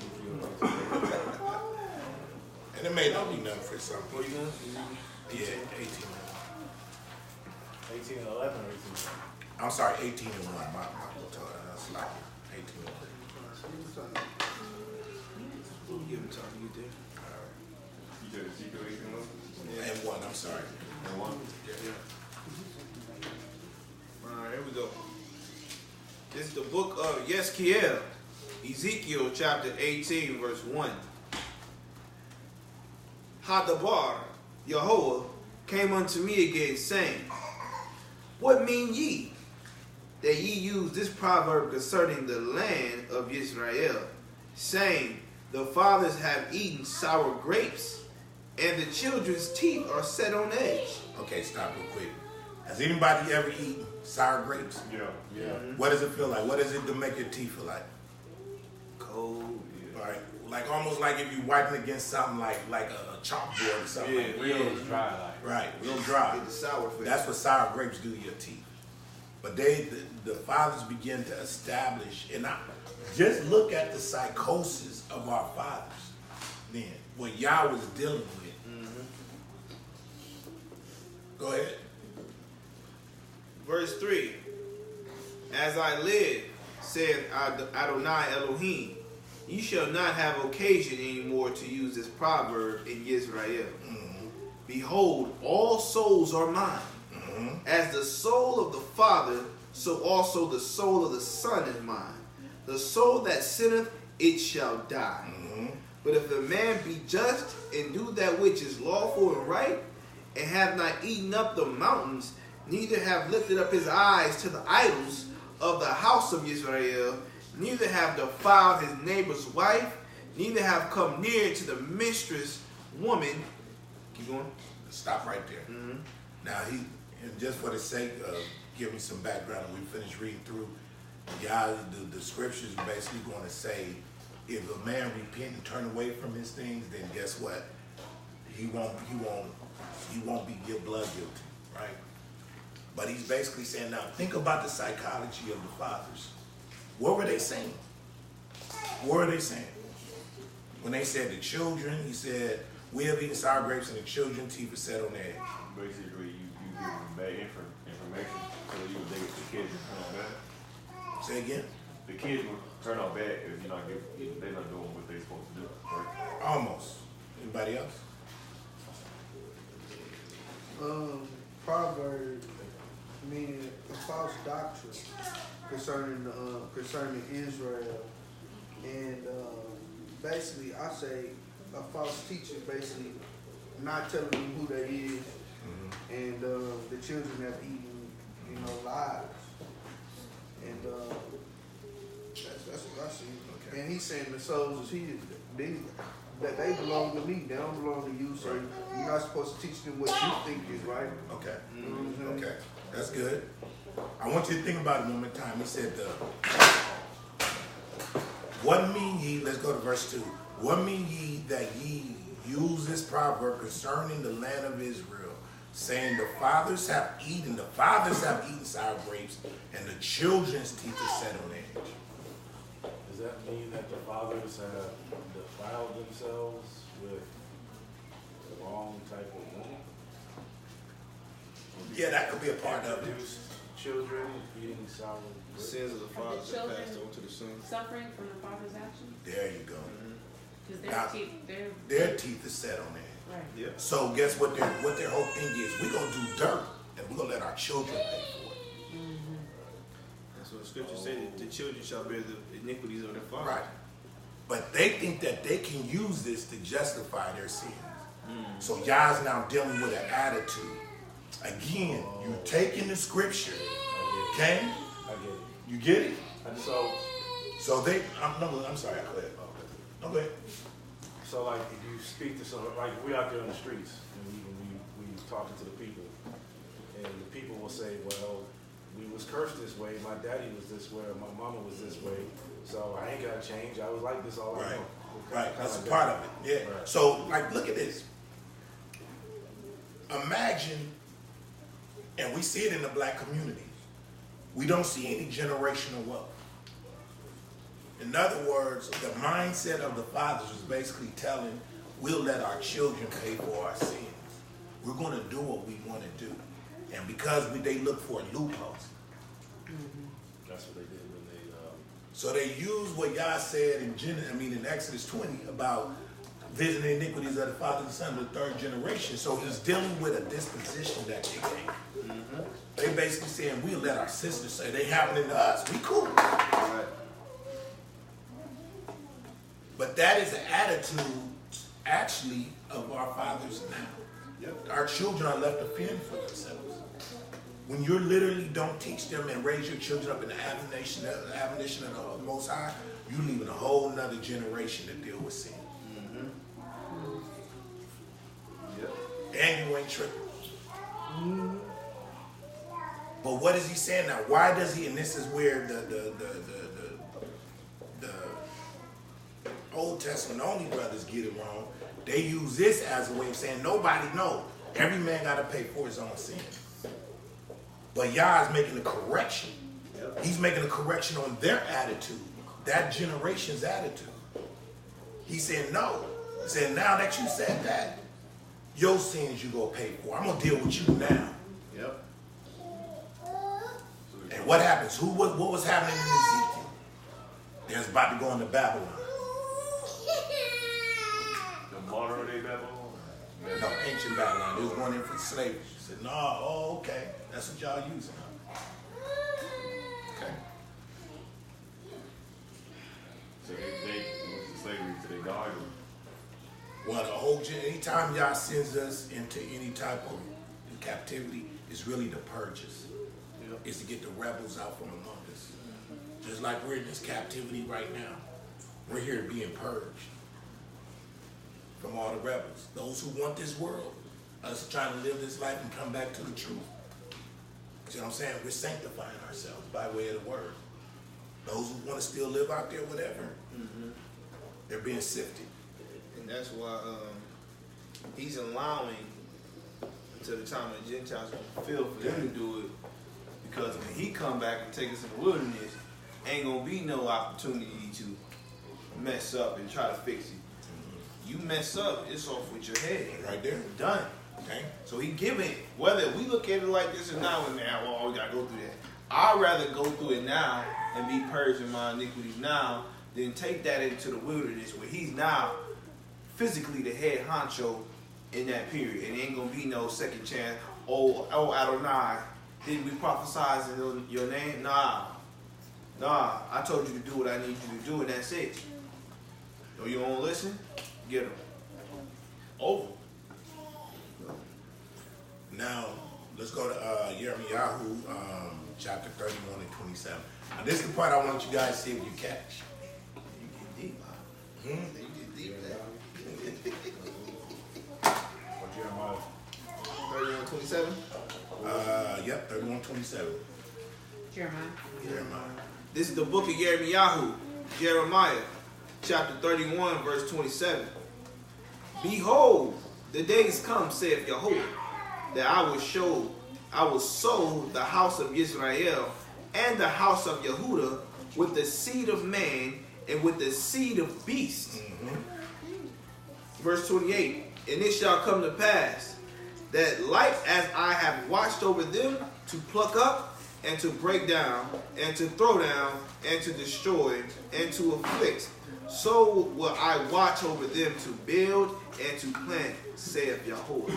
B: And it may not be nothing for some
A: What
B: people.
A: you doing?
B: Yeah, 18.
F: 18 and 11 or 18?
B: I'm sorry, 18 and 1. My that's like 18 and 1.
A: We'll give it time to get there.
E: You said Ezekiel 18
B: And 1, I'm sorry.
E: and 1?
A: Alright, here we go. This is the book of Yeskiel, Ezekiel chapter 18, verse 1. Hadabar, Yahweh, came unto me again, saying, What mean ye, that ye use this proverb concerning the land of Israel, saying, The fathers have eaten sour grapes, and the children's teeth are set on edge.
B: Okay, stop real quick. Has anybody ever eaten sour grapes?
E: Yeah.
B: What does it feel like? What does it to make your teeth feel like?
A: Cold.
B: Right, like almost like if you wiping against something like a chalkboard or something.
A: Yeah.
B: Like
E: Real dry like.
B: right, real dry.
A: Get the sour face.
B: That's what sour grapes do to your teeth. But the fathers begin to establish, and just look at the psychosis of our fathers then, what Yah was dealing with. Go ahead.
A: Verse 3. As I live, said Adonai Elohim, you shall not have occasion anymore to use this proverb in Israel. Behold, all souls are mine. As the soul of the Father, so also the soul of the Son is mine. The soul that sinneth, it shall die. But if the man be just and do that which is lawful and right, and have not eaten up the mountains, neither have lifted up his eyes to the idols of the house of Israel, neither have defiled his neighbor's wife, neither have come near to the mistress woman. Keep going.
B: Stop right there. Now and just for the sake of giving some background, and we finish reading through, Yah, the scriptures are basically going to say, if a man repent and turn away from his things, then guess what? He won't be blood guilty, right? But he's basically saying, now think about the psychology of the fathers. What were they saying? What were they saying? When they said the children, he said, we have eaten sour grapes and the children's teeth are set on edge.
E: Basically, you give them bad information, so you would think the kids will turn out bad.
B: Say again?
E: The kids will turn out bad if they're not doing what they're supposed to do. Right?
B: Almost. Anybody else?
C: Proverb meaning a false doctrine concerning Israel, and basically I say a false teacher basically not telling them who they is, and the children have eaten, lies, and that's what I see.
B: Okay.
C: And he's saying the souls is his. That they belong to me. They don't belong to you. So you're not supposed to teach them what you think is right.
B: Okay. Okay. That's good. I want you to think about it one more time. He said, what mean ye, let's go to verse 2. What mean ye that ye use this proverb concerning the land of Israel, saying the fathers have eaten sour grapes, and the children's teeth are set on edge.
F: Does that mean that the fathers have defiled themselves with the wrong type of woman?
B: Yeah, that could be a part of it.
F: Produced children eating sour
A: The
F: grapes.
A: sins of the fathers that
D: children
A: passed on to the sons.
D: Suffering from the father's actions?
B: There you go.
D: Because
B: Now, their teeth are set on edge.
D: right.
A: Yeah.
B: So guess what their whole thing is? We're gonna do dirt and we're gonna let our children pay for it.
A: That's what the scripture said. The children shall bear the iniquities of their fathers.
B: Right. But they think that they can use this to justify their sins. So Yah's now dealing with an attitude. Again, you taking the scripture, okay?
F: I get it.
B: You get it?
F: So
B: I'm sorry, go ahead. No, go ahead.
F: So like if you speak to someone, like we out there in the streets and we talking to the people, and the people will say, well, we was cursed this way, my daddy was this way, or my mama was this way, so I ain't gotta change. I was like this all
B: Right.
F: along.
B: Right. That's a part of it. Yeah.
F: Right.
B: So like look at this. Imagine, and we see it in the black community, we don't see any generational wealth. In other words, the mindset of the fathers is basically telling, we'll let our children pay for our sins. We're going to do what we want to do. And because they look for loopholes.
F: That's what they did when they
B: So they use what Yah said in Exodus 20 about visiting the iniquities of the father and the son of the third generation. So he's dealing with a disposition that they gave. They basically saying, we'll let our sisters say they happening to us. We cool.
A: Right.
B: But that is an attitude, actually, of our fathers now.
A: Yep.
B: Our children are left to fend for themselves. when you literally don't teach them and raise your children up in the admonition of the Most High, you leaving a whole nother generation to deal with sin.
E: Yep.
B: And you ain't tripping. But what is he saying now? Why does he? And this is where the Old Testament only brothers get it wrong. They use this as a way of saying nobody knows. Every man got to pay for his own sin. But Yah is making a correction.
E: Yep.
B: He's making a correction on their attitude, that generation's attitude. He said no. He said now that you said that, your sins you go pay for. I'm gonna deal with you now.
E: Yep.
B: And what happens? What was happening in Ezekiel? They was about to go into Babylon.
E: The modern day Babylon.
B: No, ancient Babylon. They was going in for slavery. She said, no, oh, okay. That's what y'all using, huh? Okay.
E: So they went to slavery to their God.
B: Well, the whole anytime y'all sends us into any type of captivity, it's really to purge us.
E: Yep.
B: It's to get the rebels out from among us. Just like we're in this captivity right now. We're here being purged from all the rebels. Those who want this world, us trying to live this life and come back to the truth. You know what I'm saying? We're sanctifying ourselves by way of the word. Those who want to still live out there, whatever, they're being sifted.
A: And that's why he's allowing until the time of the Gentiles will fulfill for them to do it. Because when he come back and take us in the wilderness, ain't gonna be no opportunity to mess up and try to fix it. You mess up, it's off with your head.
B: Right there.
A: Done.
B: Okay?
A: So he giving it. Whether we look at it like this or not, we gotta go through that. I'd rather go through it now and be purging my iniquities now than take that into the wilderness where he's now physically the head honcho in that period. And it ain't gonna be no second chance. Oh Adonai, didn't we prophesize in your name? Nah, I told you to do what I need you to do, and that's it. Oh, you won't listen? Get them. Over.
B: Now, let's go to Yirmiyahu, chapter 31 and 27. Now, this is the part I want you guys to see if you catch.
A: You get deep, huh?
B: Hmm?
A: You get deep, man.
F: Or Jeremiah.
A: 31:27.
B: Yep, 31:27.
D: Jeremiah.
B: Jeremiah.
A: This is the book of Jeremiah, chapter 31, verse 27. Behold, the days come, saith Yahweh, that I will sow the house of Israel and the house of Yehudah with the seed of man and with the seed of beast. Verse 28. And it shall come to pass that like as I have watched over them to pluck up and to break down and to throw down and to destroy and to afflict, so will I watch over them to build and to plant, saith Yahweh.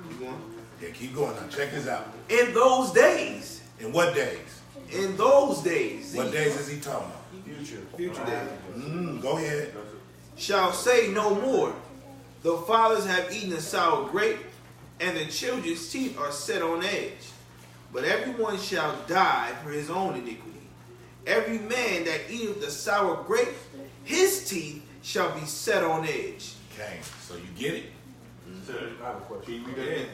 A: Keep going.
B: Yeah, keep going now. Check this out.
A: In those days.
B: In what days?
A: In those days.
B: What days is he talking about?
A: Future days.
B: Go ahead.
A: Shall say no more. The fathers have eaten a sour grape, and the children's teeth are set on edge. But everyone shall die for his own iniquity. Every man that eateth the sour grape, his teeth shall be set on edge.
B: Okay, so you get it?
F: I have a question.
A: Yeah,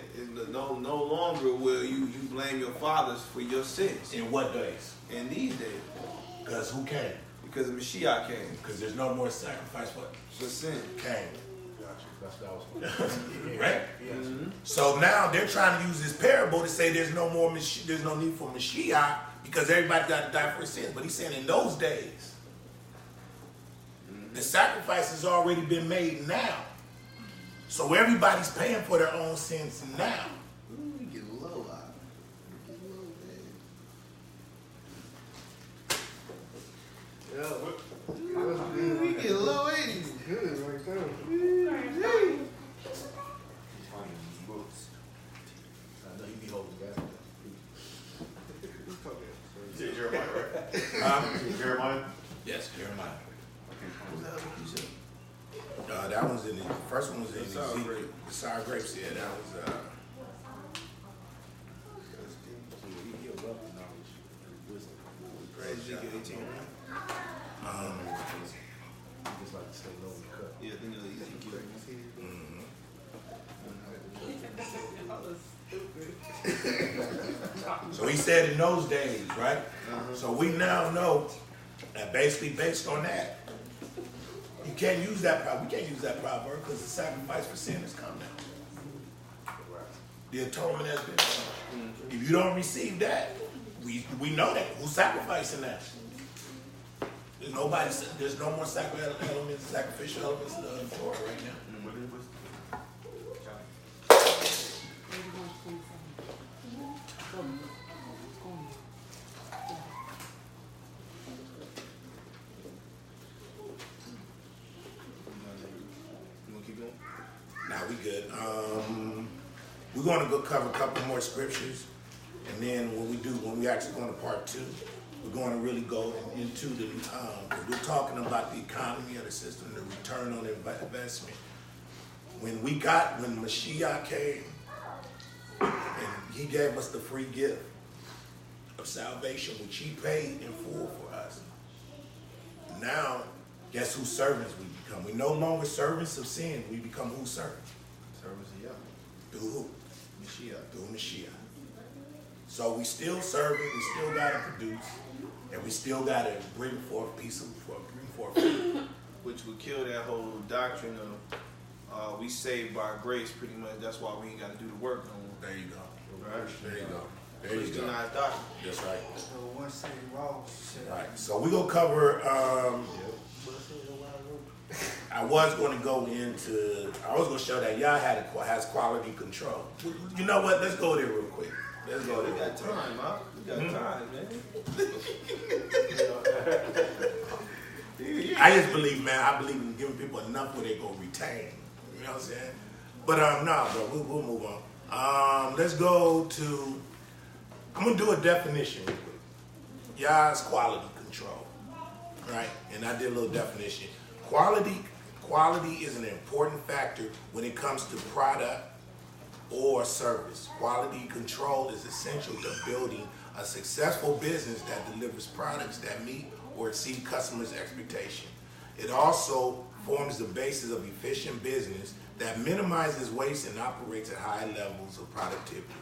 A: no longer will you blame your fathers for your sins.
B: In what days?
A: In these days.
B: Because who came?
A: Because Mashiach came.
B: Because there's no more sacrifice
A: For sin.
B: came.
F: That's what I was.
B: Right?
F: Yes.
B: So now they're trying to use this parable to say there's no need for Mashiach because everybody got to die for his sins. But he's saying in those days, the sacrifice has already been made now. So everybody's paying for their own sins now.
A: We get low out. We get low, man. We get low 80s.
C: Good right there.
E: He's finding books.
F: I know you be holding back.
E: You said Jeremiah, right? You said Jeremiah?
B: Yes, Jeremiah.
A: What's the other piece of?
B: That one's in the first one was in
A: The sour
B: Ezekiel.
A: grape.
B: The sour grapes, yeah, that was
A: 18.
F: We just like to stay low and cut.
A: Yeah, I think it's Ezekiel.
B: So he said in those days, right? So we now know that basically based on that, you can't use that proverb. We can't use that proverb because the sacrifice for sin has come now. The atonement has been done. If you don't receive that, we know that. Who's sacrificing that? There's no more sacrificial elements in the Torah right now.
A: You want to keep going?
B: Nah, we good. We're going to go cover a couple more scriptures, and then when we actually go into part 2, we're going to really go into the, because we're talking about the economy of the system, the return on investment. When Mashiach came, and he gave us the free gift of salvation, which he paid in full for us. Now, guess whose servants we become? We no longer servants of sin. We become whose servants?
A: Servants of Yah.
B: Through who?
A: Mashiach.
B: Through Mashiach. So we still serving, we still got to produce, and we still got to bring forth fruit.
A: Which would kill that whole doctrine of we saved by grace, pretty much. That's why we ain't got to do the work no more.
B: There you go.
A: Right?
B: There you go. There you go.
A: Christianized doctrine.
B: That's right.
C: So once saved, always saved.
B: Right. So we're going to cover, I was going to show that Yah has quality control. You know what? Let's go there real quick. Let's go
A: We
B: there.
A: got time, huh? We got time, man.
B: I just believe, man, I believe in giving people enough where they go retain. You know what I'm saying? But nah, bro, we'll move on. Let's go to, I'm going to do a definition real quick. Yah's quality control, right? And I did a little definition. Quality is an important factor when it comes to product or service. Quality control is essential to building a successful business that delivers products that meet or exceed customers' expectation. It also forms the basis of efficient business that minimizes waste and operates at high levels of productivity.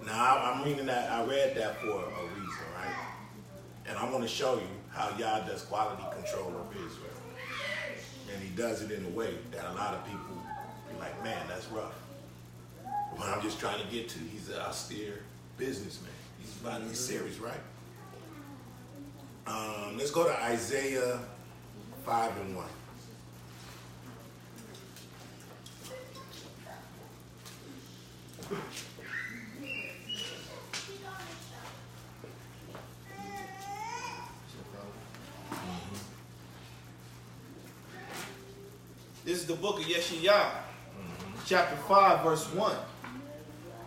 B: Now, I'm reading that, I read that for a reason, right? And I want to show you how Yah does quality control of Israel. And he does it in a way that a lot of people be like, man, that's rough. What I'm just trying to get to, he's an austere businessman. He's about to be serious, right? Let's go to Isaiah 5:1.
A: This is the book of Yeshayah, chapter 5, verse 1.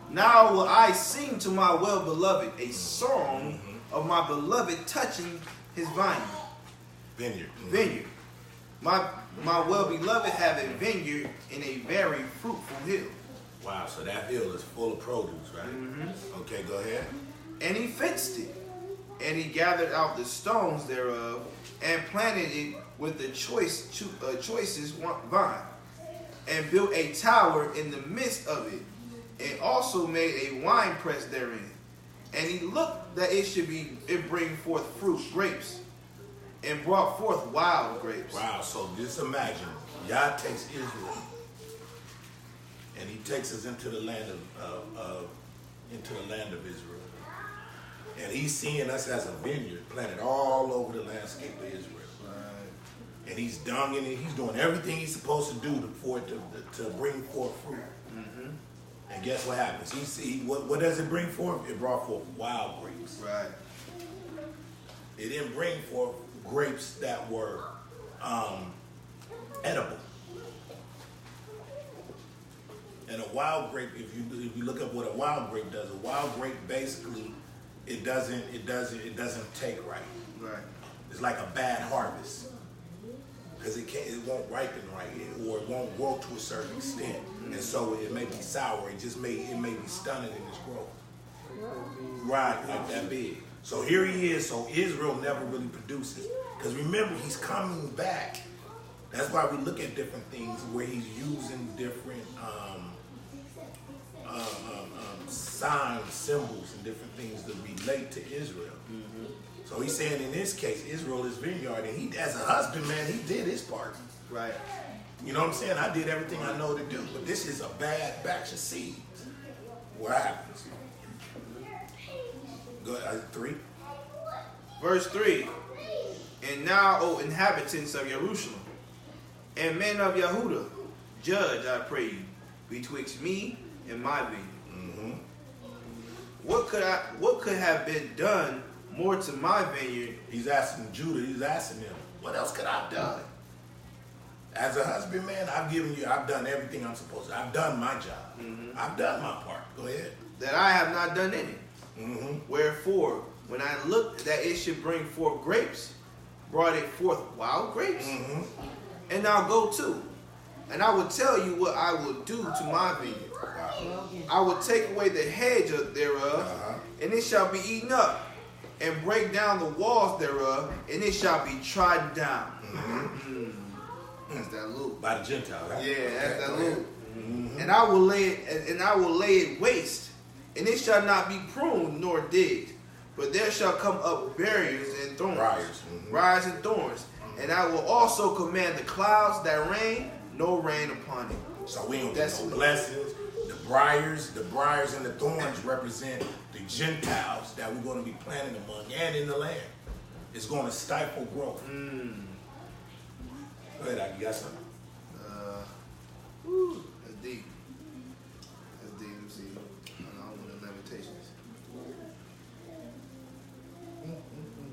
A: Now will I sing to my well-beloved a song of my beloved touching his
B: Vineyard.
A: vineyard. My well-beloved have a vineyard in a very fruitful hill.
B: Wow, so that hill is full of produce, right? Okay, go ahead.
A: And he fenced it, and he gathered out the stones thereof, and planted it with the choicest vine, and built a tower in the midst of it, and also made a winepress therein. And he looked that it bring forth fruit, grapes, and brought forth wild grapes.
B: Wow, so just imagine, Yah takes Israel, and he takes us into the land of Israel. And he's seeing us as a vineyard planted all over the landscape of Israel. Right. And he's dunging it. He's doing everything he's supposed to do to bring forth fruit. And guess what happens? What does it bring forth? It brought forth wild grapes.
A: Right.
B: It didn't bring forth grapes that were edible. And a wild grape, if you look up what a wild grape does, a wild grape basically it doesn't take right.
A: Right.
B: It's like a bad harvest because it won't ripen right, or it won't grow to a certain extent, and so it may be sour. It may be stunted in its growth. Right, like that big. So here he is. So Israel never really produces. Because remember, he's coming back. That's why we look at different things where he's using different signs, symbols, and different things to relate to Israel. So he's saying in this case, Israel is vineyard, and he, as a husbandman, he did his part.
A: Right.
B: You know what I'm saying? I did everything I know to do, but this is a bad batch of seeds. What happens? Go ahead, 3.
A: Verse 3. And now, O inhabitants of Jerusalem, and men of Yehuda, judge, I pray you, betwixt me and my vineyard. What could have been done more to my vineyard?
B: He's asking Judah, he's asking him, what else could I have done? As a husbandman, I've done everything I'm supposed to. I've done my job. I've done my part. Go ahead.
A: That I have not done any. Wherefore, when I looked that it should bring forth grapes, brought it forth wild grapes. And now go to, and I will tell you what I will do to my vineyard. I will take away the hedge thereof, and it shall be eaten up, and break down the walls thereof, and it shall be trodden down. That's that Luke.
B: By the Gentile, right?
A: Yeah, that's that Luke. And I will lay it waste, and it shall not be pruned nor digged, but there shall come up barriers and thorns, briars and thorns. And I will also command the clouds that rain, no rain upon it.
B: So we don't get no blessings. The briars and the thorns represent the Gentiles that we're going to be planting among and in the land. It's going to stifle growth. Go ahead, you got something?
A: That's deep. That's deep. Let me see. I don't want the limitations.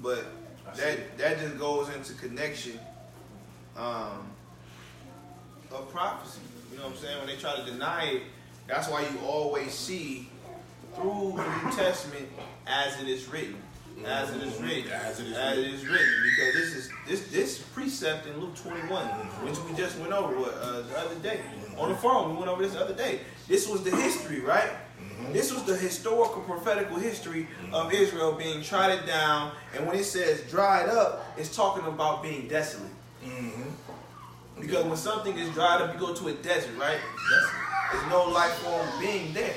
A: But that just goes into connection of prophecy. You know what I'm saying? When they try to deny it, that's why you always see through the New Testament as it is written. As it is written. As it is written. Because this precept in Luke 21, which we just went over the other day. On the phone, we went over this the other day. This was the history, right? This was the historical, prophetical history of Israel being trodden down. And when it says dried up, it's talking about being desolate. Because when something is dried up, you go to a desert, right? There's no life form being there.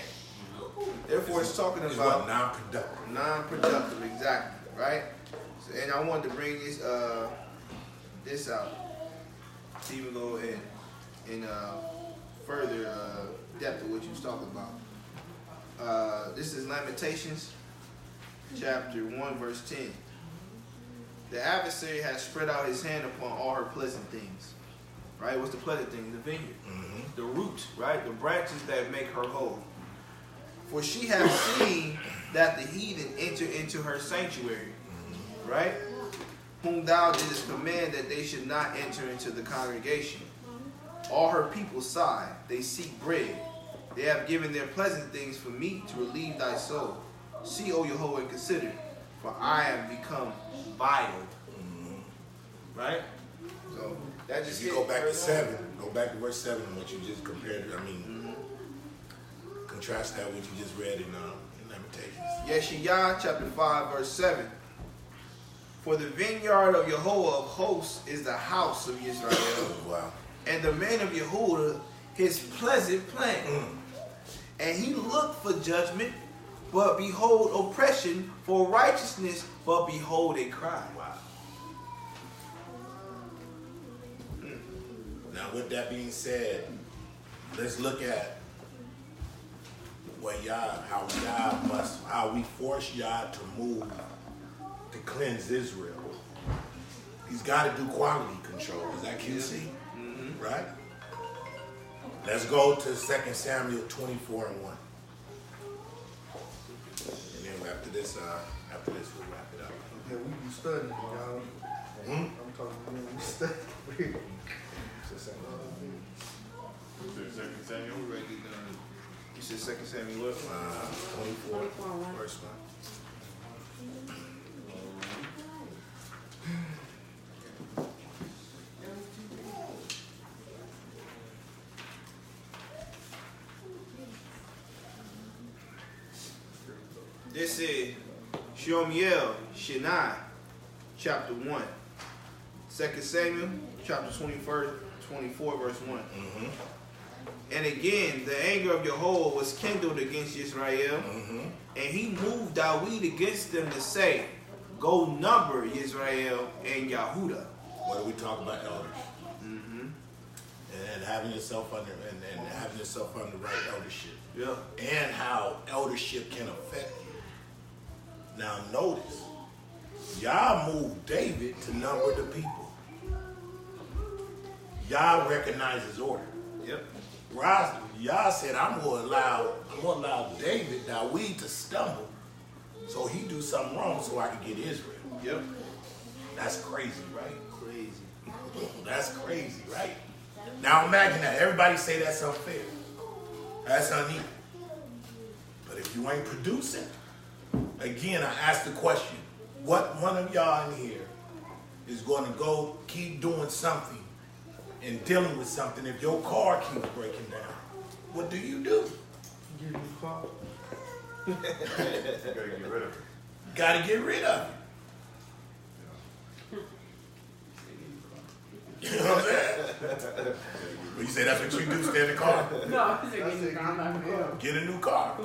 A: Therefore, it's talking about
B: non-productive.
A: Non-productive, exactly, right? So, and I wanted to bring this out to even go in further depth of what you was talking about. This is Lamentations, chapter 1, verse 10. The adversary has spread out his hand upon all her pleasant things. Right? What's the pleasant thing? The vineyard. The root, right? The branches that make her whole. For she has seen that the heathen enter into her sanctuary. Right? Whom thou didst command that they should not enter into the congregation. All her people sigh. They seek bread. They have given their pleasant things for meat to relieve thy soul. See, O Yehovah, and consider, for I am become vile. Right? So that just
B: you go back to 7. Go back to verse 7, what you just compared. Contrast that with what you just read in Lamentations.
A: Yeshayah chapter 5, verse 7. For the vineyard of Yehovah of hosts is the house of Israel.
B: Wow.
A: And the man of Yehuda his pleasant plan. And he looked for judgment, but behold oppression, for righteousness, but behold a cry.
B: Wow. Now, with that being said, let's look at what how we force Yah to move to cleanse Israel. He's got to do quality control. Is that QC? Right? Let's go to 2 Samuel 24 and 1. And then after this we'll wrap it up.
C: Yeah, we be studying, y'all. I'm talking about we studying.
E: Second Samuel.
A: You said 2 Samuel what?
B: 24, verse 1.
A: This is Shemuel, Shani, chapter 1. 2 Samuel, chapter 24, verse 1.
B: Mm-hmm.
A: And again, the anger of Jehovah was kindled against Israel,
B: Mm-hmm.
A: and he moved David against them to say, go number Israel and Yehudah.
B: What do we talk about, elders?
A: Mm-hmm.
B: And having yourself under and having yourself under right eldership.
A: Yeah.
B: And how eldership can affect you. Now notice, y'all moved David to number the people. Y'all recognize his order.
A: Yep.
B: Y'all said, I'm gonna allow David to stumble so he do something wrong so I can get Israel.
A: Yep.
B: That's crazy, right?
A: Crazy.
B: That's crazy, right? Now imagine that. Everybody say that's unfair. That's unequal. But if you ain't producing, again, I ask the question, what one of y'all in here is going to go keep doing something and dealing with something if your car keeps breaking down? What do?
C: Get a new car.
E: You gotta get rid of it.
B: Got to get rid of it. You know what I'm saying? Well, you say that's what you do, stay in the car.
D: No, I'm saying I'm not gonna
B: Get a new car,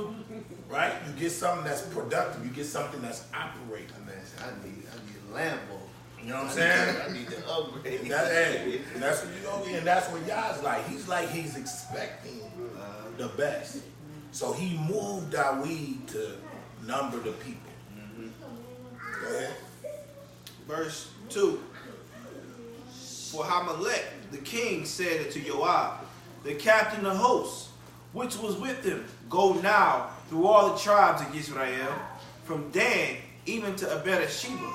B: right? You get something that's productive. You get something that's operating.
C: I need a Lambo.
B: You know what I'm saying?
C: I need to upgrade.
B: That's what you know, and that's what Yah's like. He's expecting the best. So he moved David to number the people. Go ahead.
A: Verse 2. For Hamelech the king said unto Joab, the captain of hosts, which was with him, go now through all the tribes of Israel, from Dan even to Beersheba,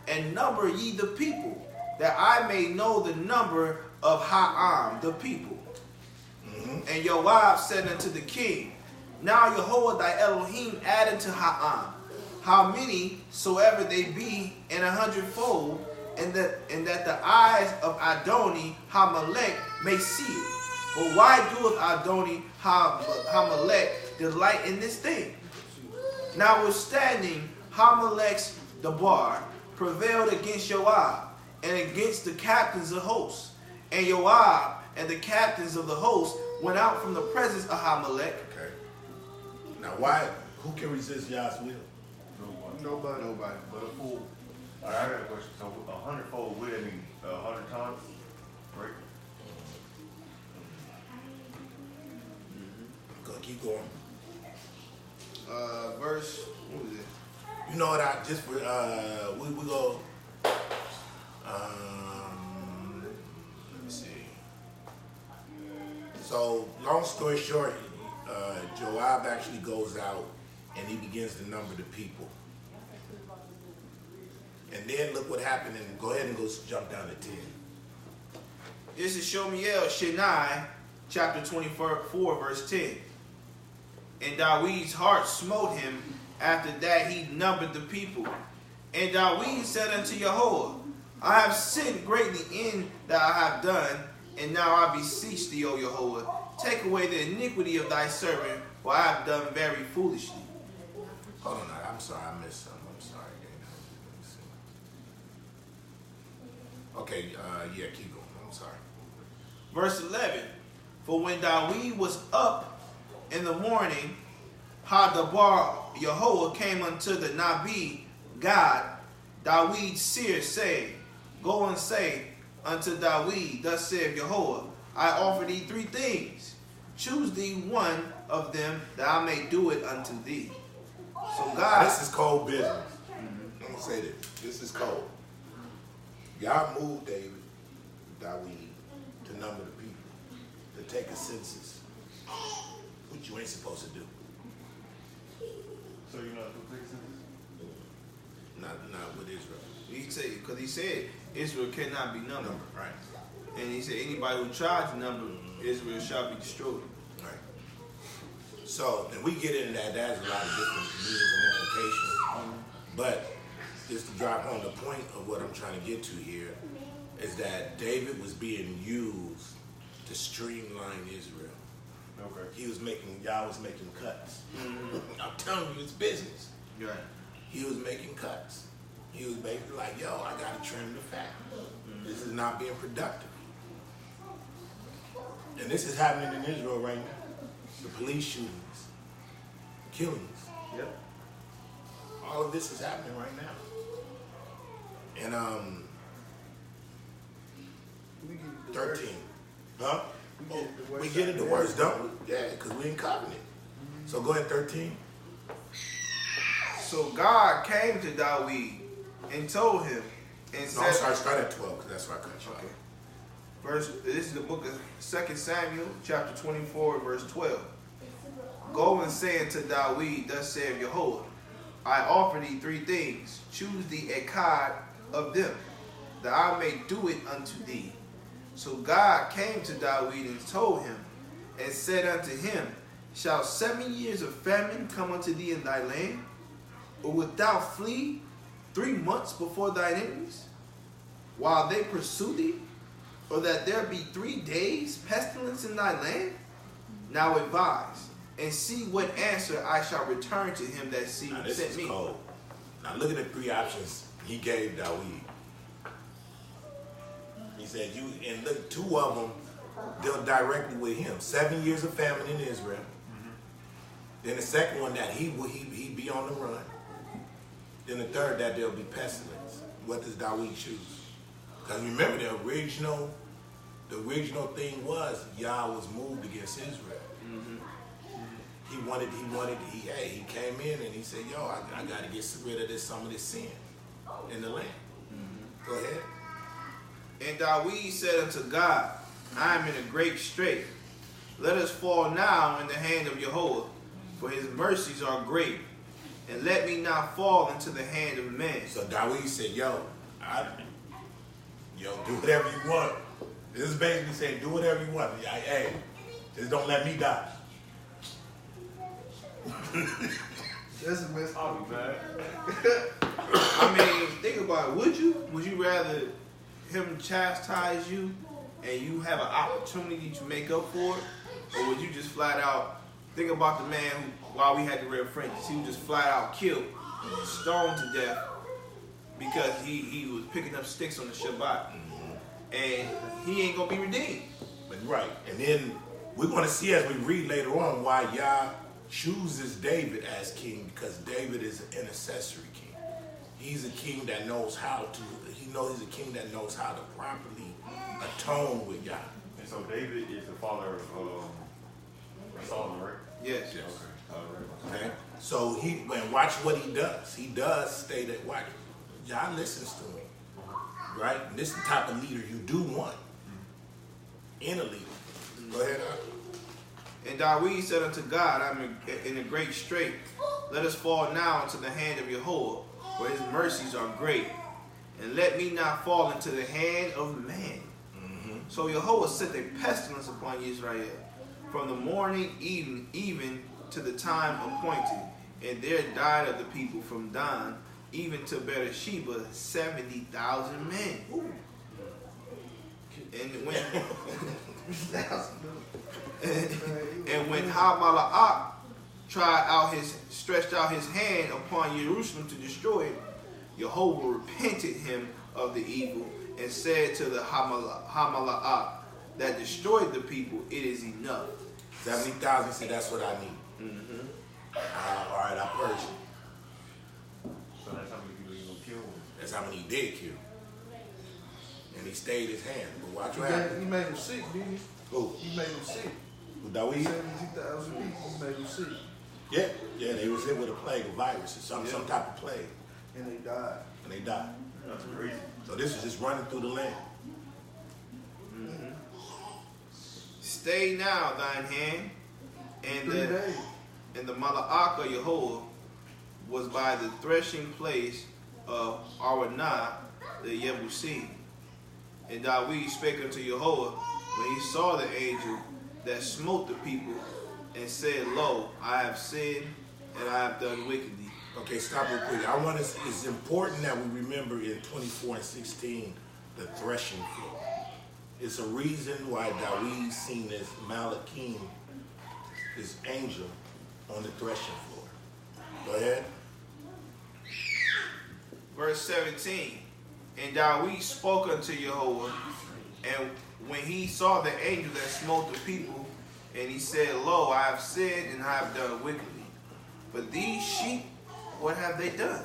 A: and number ye the people, that I may know the number of Ha'am, the people. And Joab said unto the king, now Jehovah thy Elohim add unto Ha'am, how many soever they be, in 100-fold, and that the eyes of Adoni Hamelech may see it. But why doeth Adoni Hamelech delight in this thing? Notwithstanding, Hamelech's Debar prevailed against Joab and against the captains of hosts. And Joab and the captains of the hosts went out from the presence of Hamelech.
B: Okay. Now, why? Who can resist Yah's will?
C: Nobody.
E: But a fool. All right, I got a question. So 100-fold, what do that mean? 100 times? Right?
B: Go, keep going.
A: Verse, what was it?
B: You know what? I just we go. Let me see. So, long story short, Joab actually goes out and he begins to number the people. And then look what happened, and go ahead and go jump down to 10.
A: This is Shemuel, Shani, chapter 24, verse 10. And David's heart smote him after that he numbered the people. And David said unto Jehovah, I have sinned greatly in that I have done, and now I beseech thee, O Jehovah, take away the iniquity of thy servant, for I have done very foolishly.
B: Hold on, I'm sorry, I missed something. I'm sorry. Okay, yeah, keep going. I'm sorry.
A: Verse 11. For when David was up in the morning, Hadabar Yehovah came unto the Nabi God, David's seer, saying, go and say unto David, thus saith Yehovah, I offer thee 3 things. Choose thee one of them, that I may do it unto thee. So God...
B: This is cold business. I'm going to say this. This is cold. Y'all moved David to number the people, to take a census, which you ain't supposed to do.
E: So you're not doing census?
B: Not with Israel.
A: Because he said Israel cannot be numbered.
B: Right.
A: And he said anybody who tries to number Israel shall be destroyed.
B: Right. So, and we get into that. There's a lot of different meanings and implications. But just to drop on the point of what I'm trying to get to here is that David was being used to streamline Israel.
E: Okay.
B: Y'all was making cuts. I'm telling you, it's business.
A: Right.
B: he was making cuts. He was basically like, yo, I got to trim the fat. This is not being productive. And this is happening in Israel right now. The police shootings, killings.
A: Yep.
B: All of this is happening right now. And
C: We get the
B: 13. Huh?
C: We get the worst
B: We get it
C: out
B: the
C: of
B: worst, don't we? Yeah, because we in covenant. So go ahead, 13.
A: So God came to Dawid and told him and
B: No,
A: said,
B: I'm sorry, start at 12, because that's where I cut you off.
A: Okay. This is the book of 2 Samuel, chapter 24, verse 12. Go and say unto Dawid, thus saith Jehovah, I offer thee 3 things. Choose thee a cod of them, that I may do it unto thee. So God came to Dawid and told him, and said unto him, Shall 7 years of famine come unto thee in thy land? Or wilt thou flee 3 months before thine enemies, while they pursue thee? Or that there be 3 days pestilence in thy land? Now advise, and see what answer I shall return to him that
B: Now this
A: sent
B: is
A: me.
B: cold. Now look at the 3 options he gave Dawid. He said, and look, 2 of them dealt directly with him. 7 years of famine in Israel. Then the second one that he be on the run. Then the third that there'll be pestilence. What does Dawid choose? Because remember the original thing was Yah was moved against Israel. He came in and he said, yo, I got to get rid of some of this sin in the land. Go ahead.
A: And Dawid said unto God, I am in a great strait. Let us fall now in the hand of Jehovah, for his mercies are great. And let me not fall into the hand of man.
B: So Dawid said, yo, do whatever you want. This is basically saying, do whatever you want. Hey, just don't let me die.
C: That's a mess.
E: I'll be back.
A: I mean, think about it. Would you rather him chastise you and you have an opportunity to make up for it? Or would you just flat out, think about the man who, while we had the Red Frenchies, he was just flat out killed, stoned to death because he was picking up sticks on the Shabbat. And he ain't going to be redeemed.
B: But right. And then we're going to see as we read later on why Yah chooses David as king, because David is an intercessory king. He's a king that knows how to, he's a king that knows how to properly atone with Yah.
E: And so David is the father of Solomon, right?
A: Yes.
B: Yes.
E: Okay.
B: Okay? So when watch what he does. He does stay that watch. Yah listens to him. Right? And this is the type of leader you do want in a leader. Go ahead,
A: And Dawid said unto God, I'm in a great strait. Let us fall now into the hand of Jehovah, for his mercies are great. And let me not fall into the hand of man. So Jehovah sent a pestilence upon Israel from the morning even to the time appointed. And there died of the people from Dan even to Beersheba 70,000 men. And when and when Hamala'ak stretched out his hand upon Jerusalem to destroy it, Jehovah repented him of the evil and said to the Hamala'ak that destroyed the people, it is enough.
B: 70,000 said, that's what I need. All right, I purge you.
E: So that's how many people he's gonna kill.
B: That's how many he did kill. And he stayed his hand. But watch what happened.
C: He made him sick, didn't he?
B: Who?
C: He made him sick.
B: Who, Dawid?
C: 70,000 people, he made him sick.
B: Yeah, they was hit with a plague, a virus, or some type of plague.
C: And they died.
B: And they died.
E: That's crazy.
B: So this is just running through the land.
A: Stay now thine hand, and
C: 3 days.
A: the Mala'ak of Jehovah was by the threshing place of Aranah the Yebusim. And Dawid spake unto Jehovah when he saw the angel that smote the people, and said, Lo, I have sinned, and I have done wickedly.
B: Okay, stop real quick. It's important that we remember in 24 and 16, the threshing floor. It's a reason why Dawid seen this Malakim, this angel, on the threshing floor. Go ahead.
A: verse 17. And Dawid spoke unto Jehovah, and when he saw the angel that smote the people, and he said, Lo, I have sinned and I have done wickedly. But these sheep, what have they done?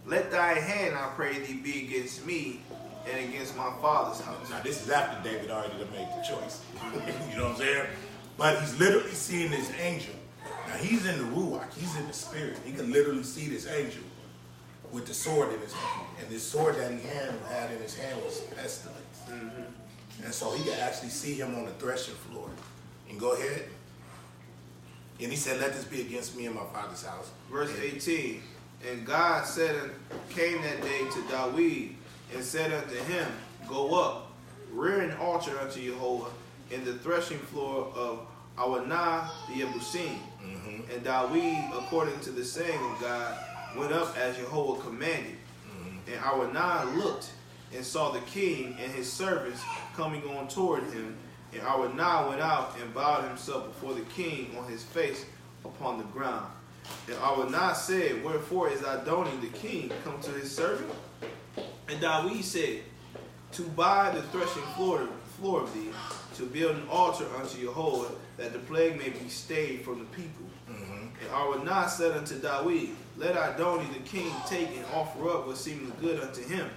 A: Let thy hand, I pray thee, be against me and against my father's house.
B: Now this is after David already done made the choice. You know what I'm saying? But he's literally seeing this angel. Now he's in the Ruach, he's in the spirit. He can literally see this angel with the sword in his hand. And this sword that he had in his hand was pestilence. And so he could actually see him on the threshing floor. And go ahead. And he said, let this be against me and my father's house.
A: Verse 18. And God came that day to Dawid and said unto him, Go up, rear an altar unto Jehovah in the threshing floor of Awanah the Yebusim. And Dawid, according to the saying of God, went up as Jehovah commanded. And Awanah looked and saw the king and his servants coming on toward him. And Awanah went out and bowed himself before the king on his face upon the ground. And Awanah said, Wherefore is Adoni the king come to his servant? And Dawid said, To buy the threshing floor of thee, to build an altar unto Jehovah, that the plague may be stayed from the people. And Awanah said unto Dawid, Let Adoni the king take and offer up what seemeth good unto him.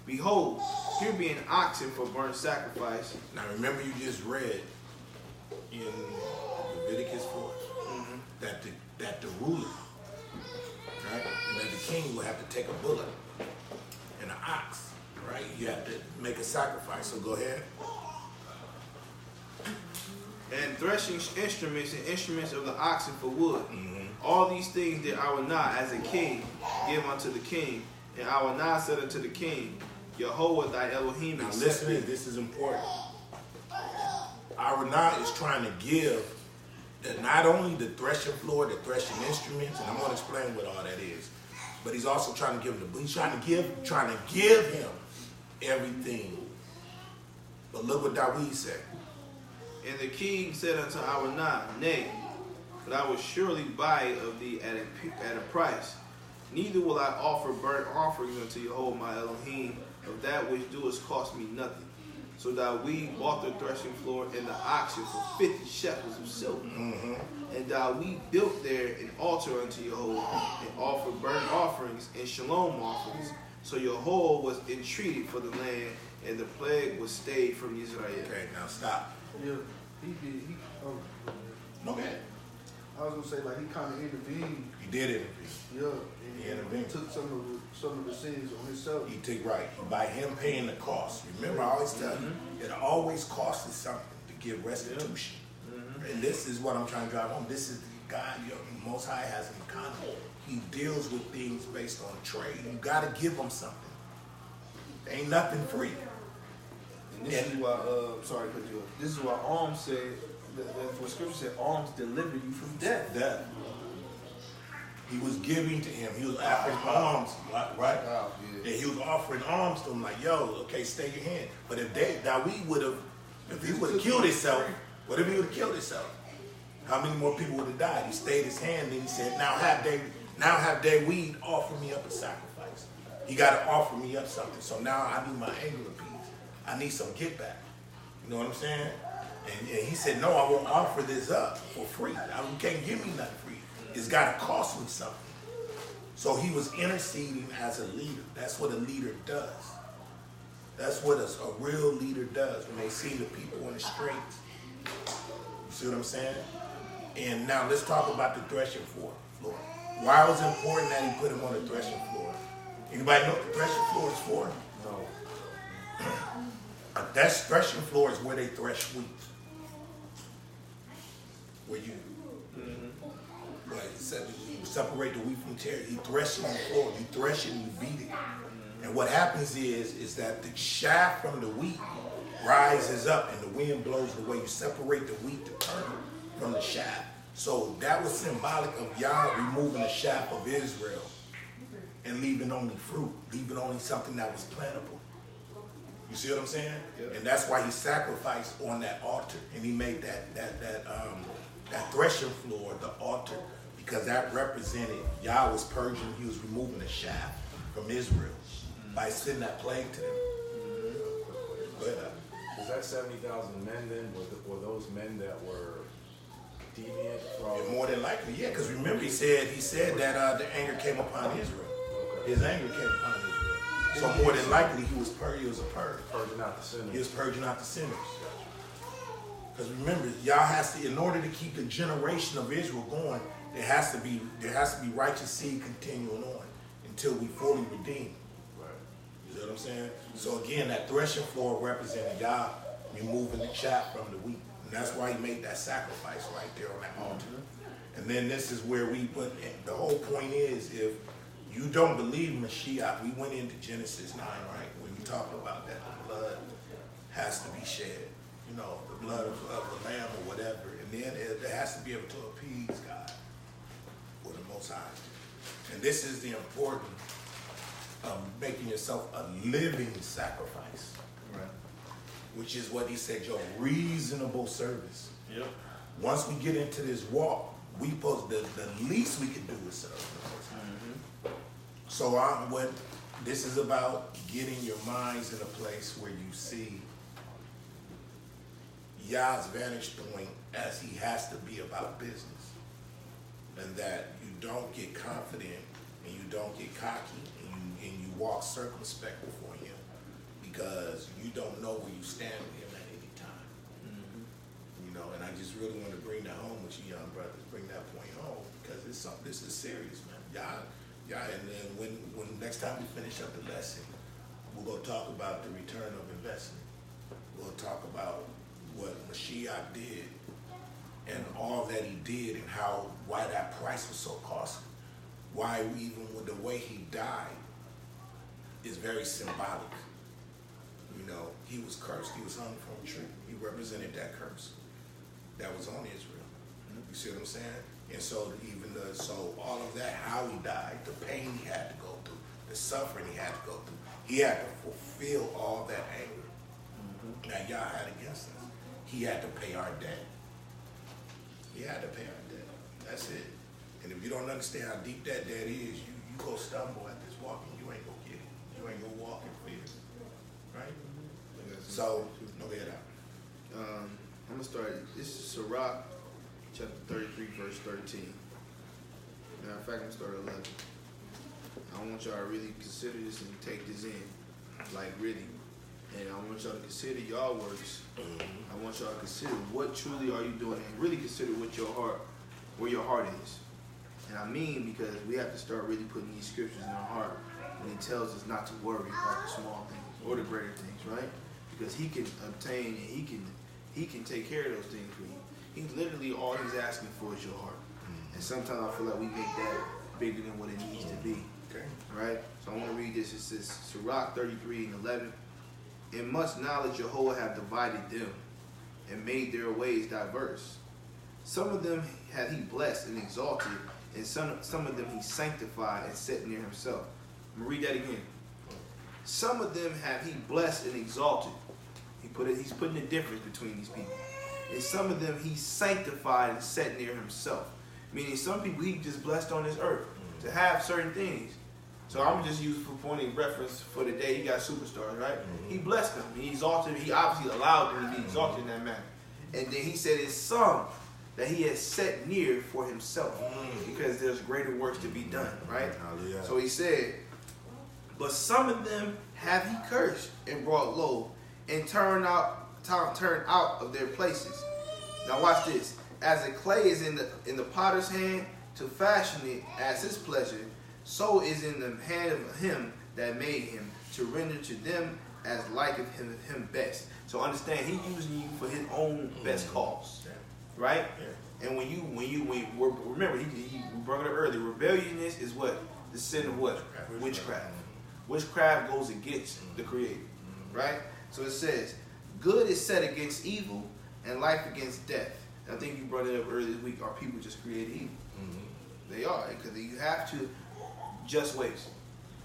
A: Behold, here be an oxen for burnt sacrifice.
B: Now remember you just read in Leviticus 4 that the ruler, right, and that the king will have to take a bullock and an ox, right? You have to make a sacrifice. So go ahead.
A: And threshing instruments and instruments of the oxen for wood. All these things did Awanah as a king give unto the king. And Awanah said unto the king, Jehovah thy Elohim.
B: Now listen to this. This is important. Awanah is trying to give not only the threshing floor, the threshing instruments, and I'm going to explain what all that is, but he's also trying to give him he's trying to give him everything. But look what Dawid said.
A: And the king said unto Awanah, Nay, but I will surely buy it of thee at a price. Neither will I offer burnt offerings unto Jehovah my Elohim of that which doest cost me nothing. So Dawid bought the threshing floor and the oxen for 50 shekels of silver. And Dawid built there an altar unto Jehovah and offered burnt offerings and shalom offerings. So Jehovah was entreated for the land, and the plague was stayed from Israel.
B: Okay, now stop.
C: Yeah, he did.
B: Okay.
C: I was gonna say, like, he kind of intervened.
B: He did intervene.
C: Yeah,
B: He
C: and
B: intervened.
C: took some of the sins on himself.
B: He took right. By him paying the cost. Remember, I always tell you, it always costs us something to give restitution. And this is what I'm trying to drive home. This is God, the Most High has an economy. He deals with things based on trade. You got to give him something. Ain't nothing free.
A: And this is why, sorry to cut you off. This is why alms said, what scripture said, alms deliver you from death.
B: Death. He was giving to him. He was offering alms, right?
A: Oh, yeah.
B: And he was offering alms to him, like, yo, okay, stay your hand. But if Dawid would have, if he would have killed himself, what if he would have killed himself? How many more people would have died? He stayed his hand, and he said, now have Dawid offer me up a sacrifice. He got to offer me up something. So now I need my anger appeased. I need some get back. You know what I'm saying? And he said, no, I won't offer this up for free. You can't give me nothing free. It's got to cost me something. So he was interceding as a leader. That's what a leader does. That's what a real leader does when they see the people in the streets. You see what I'm saying? And now let's talk about the threshing floor. Why was it important that he put him on the threshing floor? Anybody know what the threshing floor is for?
F: No.
B: That threshing floor is where they thresh wheat. Where you separate the wheat from the tare. You thresh it on the floor. You thresh it and you beat it. And what happens is that the chaff from the wheat rises up and the wind blows it away. You separate the wheat, the kernel, from the chaff. So that was symbolic of Yah removing the chaff of Israel and leaving only fruit, leaving only something that was plantable. You see what I'm saying? Yep. And that's why he sacrificed on that altar, and he made that threshing floor the altar, because that represented Yah was purging, he was removing the shaft from Israel by sending that plague to them. Go ahead.
F: Was that 70,000 men then? Were those men that were deviant from?
B: And more than likely, yeah, because remember he said that the anger came upon Israel. His anger came upon Israel. So more than likely he was a purge.
F: Purging out the sinners.
B: He was purging out the sinners. Because remember, y'all has to, in order to keep the generation of Israel going, there has to be righteous seed continuing on until we fully redeem.
F: Right.
B: You know what I'm saying? So again, that threshing floor represented Yah removing the chaff from the wheat. And that's why he made that sacrifice right there on that altar. And then this is where we put, the whole point is, if you don't believe Mashiach, we went into Genesis 9, right? When you talk about that, the blood has to be shed. You know, the blood of the lamb or whatever. And then it has to be able to appease God or the Most High. And this is the importance of making yourself a living sacrifice.
A: Right.
B: Which is what he said, your reasonable service.
A: Yep.
B: Once we get into this walk, we supposed the least we can do is serve the Most High. So what this is about, getting your minds in a place where you see Yah's vantage point as he has to be about business. And that you don't get confident and you don't get cocky and you walk circumspect before him because you don't know where you stand with him at any time. You know, and I just really want to bring that home with you young brothers, bring that point home because this is serious, man. Y'all, and then when next time we finish up the lesson, we're going to talk about the return of investment. We'll talk about what Mashiach did and all that he did and why that price was so costly. Why even with the way he died is very symbolic. You know, he was cursed. He was hung from a tree. He represented that curse that was on Israel. You see what I'm saying? And so so all of that, how he died, the pain he had to go through, the suffering he had to go through, he had to fulfill all that anger that Yah had against us. He had to pay our debt. He had to pay our debt. That's it. And if you don't understand how deep that debt is, you go stumble at this walk and you ain't gonna get it. You ain't gonna walk in fear. Right? So, no get out.
C: I'm gonna start. This is Sirach, chapter 33, verse 13. Matter of fact, I'm gonna start at 11. I want y'all to really consider this and take this in, like really. And I want y'all to consider y'all works. I want y'all to consider what truly are you doing, and really consider where your heart is. And I mean, because we have to start really putting these scriptures in our heart when he tells us not to worry about the small things or the greater things, right? Because he can obtain and he can take care of those things for you. He literally, all he's asking for is your heart. And sometimes I feel like we make that bigger than what it needs to be.
B: Okay.
C: Right? So I want to read this. It says, Sirach 33 and 11. In much knowledge Jehovah have divided them and made their ways diverse. Some of them had he blessed and exalted, and some of them he sanctified and set near himself. I'm going to read that again. Some of them have he blessed and exalted. He's putting a difference between these people. And some of them he sanctified and set near himself. Meaning some people he just blessed on this earth to have certain things. So I'm just using for point of reference for the day. He got superstars, right? He blessed them. He exalted them. He obviously allowed them to be exalted in that manner. And then he said it's some that he has set near for himself because there's greater works to be done, right?
B: Hallelujah.
C: So he said, but some of them have he cursed and brought low and turned out of their places. Now watch this. As the clay is in the potter's hand to fashion it as his pleasure, so is in the hand of him that made him to render to them as liketh him best. So understand, he using you for his own best cause, right? Yeah. And when you remember, we brought it up earlier. Rebelliousness is what? The sin of what? Witchcraft. Witchcraft goes against the Creator, right? So it says, good is set against evil, and life against death. I think you brought it up earlier this week. Are people just created evil? They are, because you have to just ways.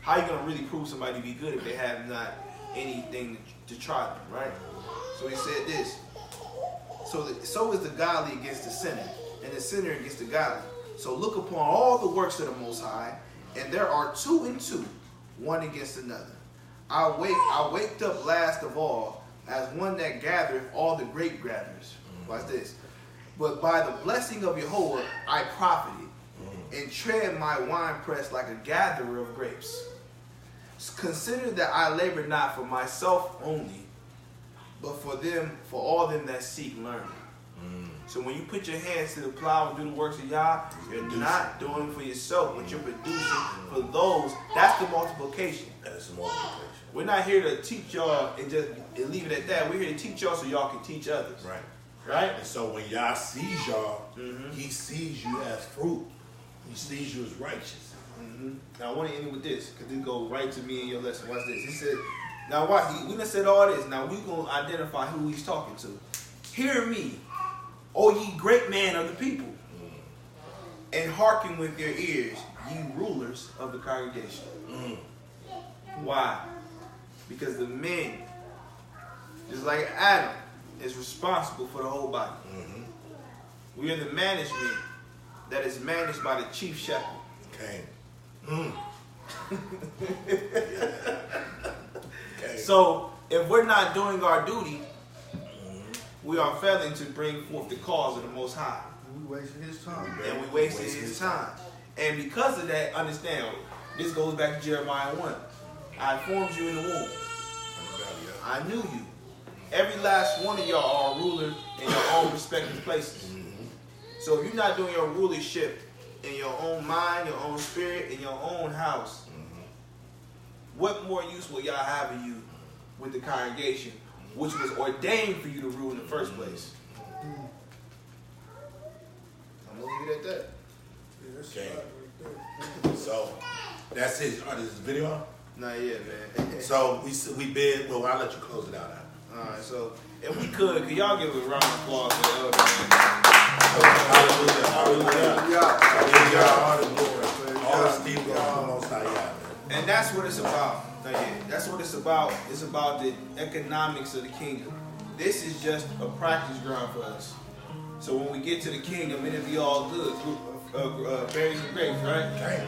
C: How are you going to really prove somebody to be good if they have not anything to try them, right? So he said this. So is the godly against the sinner, and the sinner against the godly.
A: So look upon all the works of the Most High, and there are 2 and 2, one against another. I waked up last of all, as one that gathereth all the grape gatherers. Watch this. But by the blessing of Jehovah I profited, and tread my winepress like a gatherer of grapes. Consider that I labor not for myself only, but for all them that seek learning. So when you put your hands to the plow and do the works of Yah, you're not doing it for yourself, but you're producing for those. That's the multiplication.
B: That's the multiplication.
A: We're not here to teach y'all and just leave it at that. We're here to teach y'all so y'all can teach others.
B: Right.
A: Right?
B: And so when Yah sees y'all, he sees you as fruit. He sees you as righteous.
A: Now I want to end with this, because this goes right to me in your lesson. Watch this. He said, now watch, we done said all this. Now we're going to identify who he's talking to. Hear me, O ye great man of the people, and hearken with your ears, ye rulers of the congregation. Why? Because the men, just like Adam, is responsible for the whole body. We are the management that is managed by the chief shepherd.
B: Okay.
A: So if we're not doing our duty, we are failing to bring forth the cause of the Most High.
C: We wasting his time.
A: And we wasted his time. And because of that, understand, this goes back to Jeremiah 1. I formed you in the womb. I knew you. Every last one of y'all are a ruler in your own respective places. So if you're not doing your rulership in your own mind, your own spirit, in your own house, what more use will y'all have of you with the congregation, which was ordained for you to rule in the first place? I'm going to leave it at that.
B: Okay. So that's it. This is the video?
A: Not yet, man.
B: So we bid. Well, I'll let you close it out now.
A: All right, so if we could y'all give a round of applause for the elder, man?
B: Hallelujah. All the Steve goes on, man.
A: And that's what it's about. That's what it's about. It's about the economics of the kingdom. This is just a practice ground for us. So when we get to the kingdom, it'll be all good. Berries and grapes, right?
B: Okay.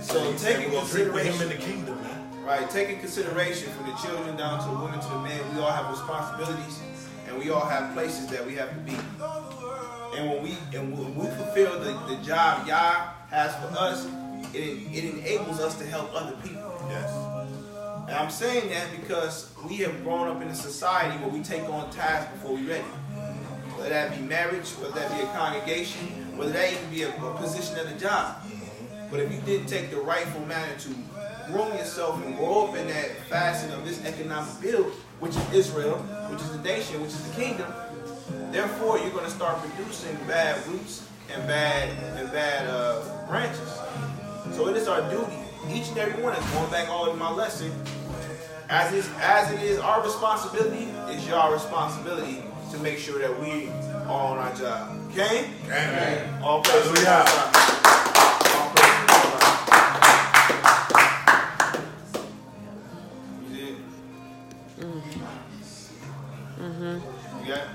A: So take in consideration.
B: Him in the kingdom, man.
A: Right, taking consideration from the children down to the women to the men, we all have responsibilities and we all have places that we have to be. And when we fulfill the job Yah has for us, it enables us to help other people.
B: Yes.
A: And I'm saying that because we have grown up in a society where we take on tasks before we're ready. Whether that be marriage, whether that be a congregation, whether that even be a position at a job. But if you didn't take the rightful manner to groom yourself and grow up in that facet of this economic build, which is Israel, which is the nation, which is the kingdom, therefore you're going to start producing bad roots and bad branches. So it is our duty, each and every one of us, going back all in my lesson, as it is our responsibility, it's your responsibility to make sure that we are on our job. Okay?
B: Amen.
A: All praise to the
B: Hallelujah.
A: Most High. All praise to the Most High. You did? You got it?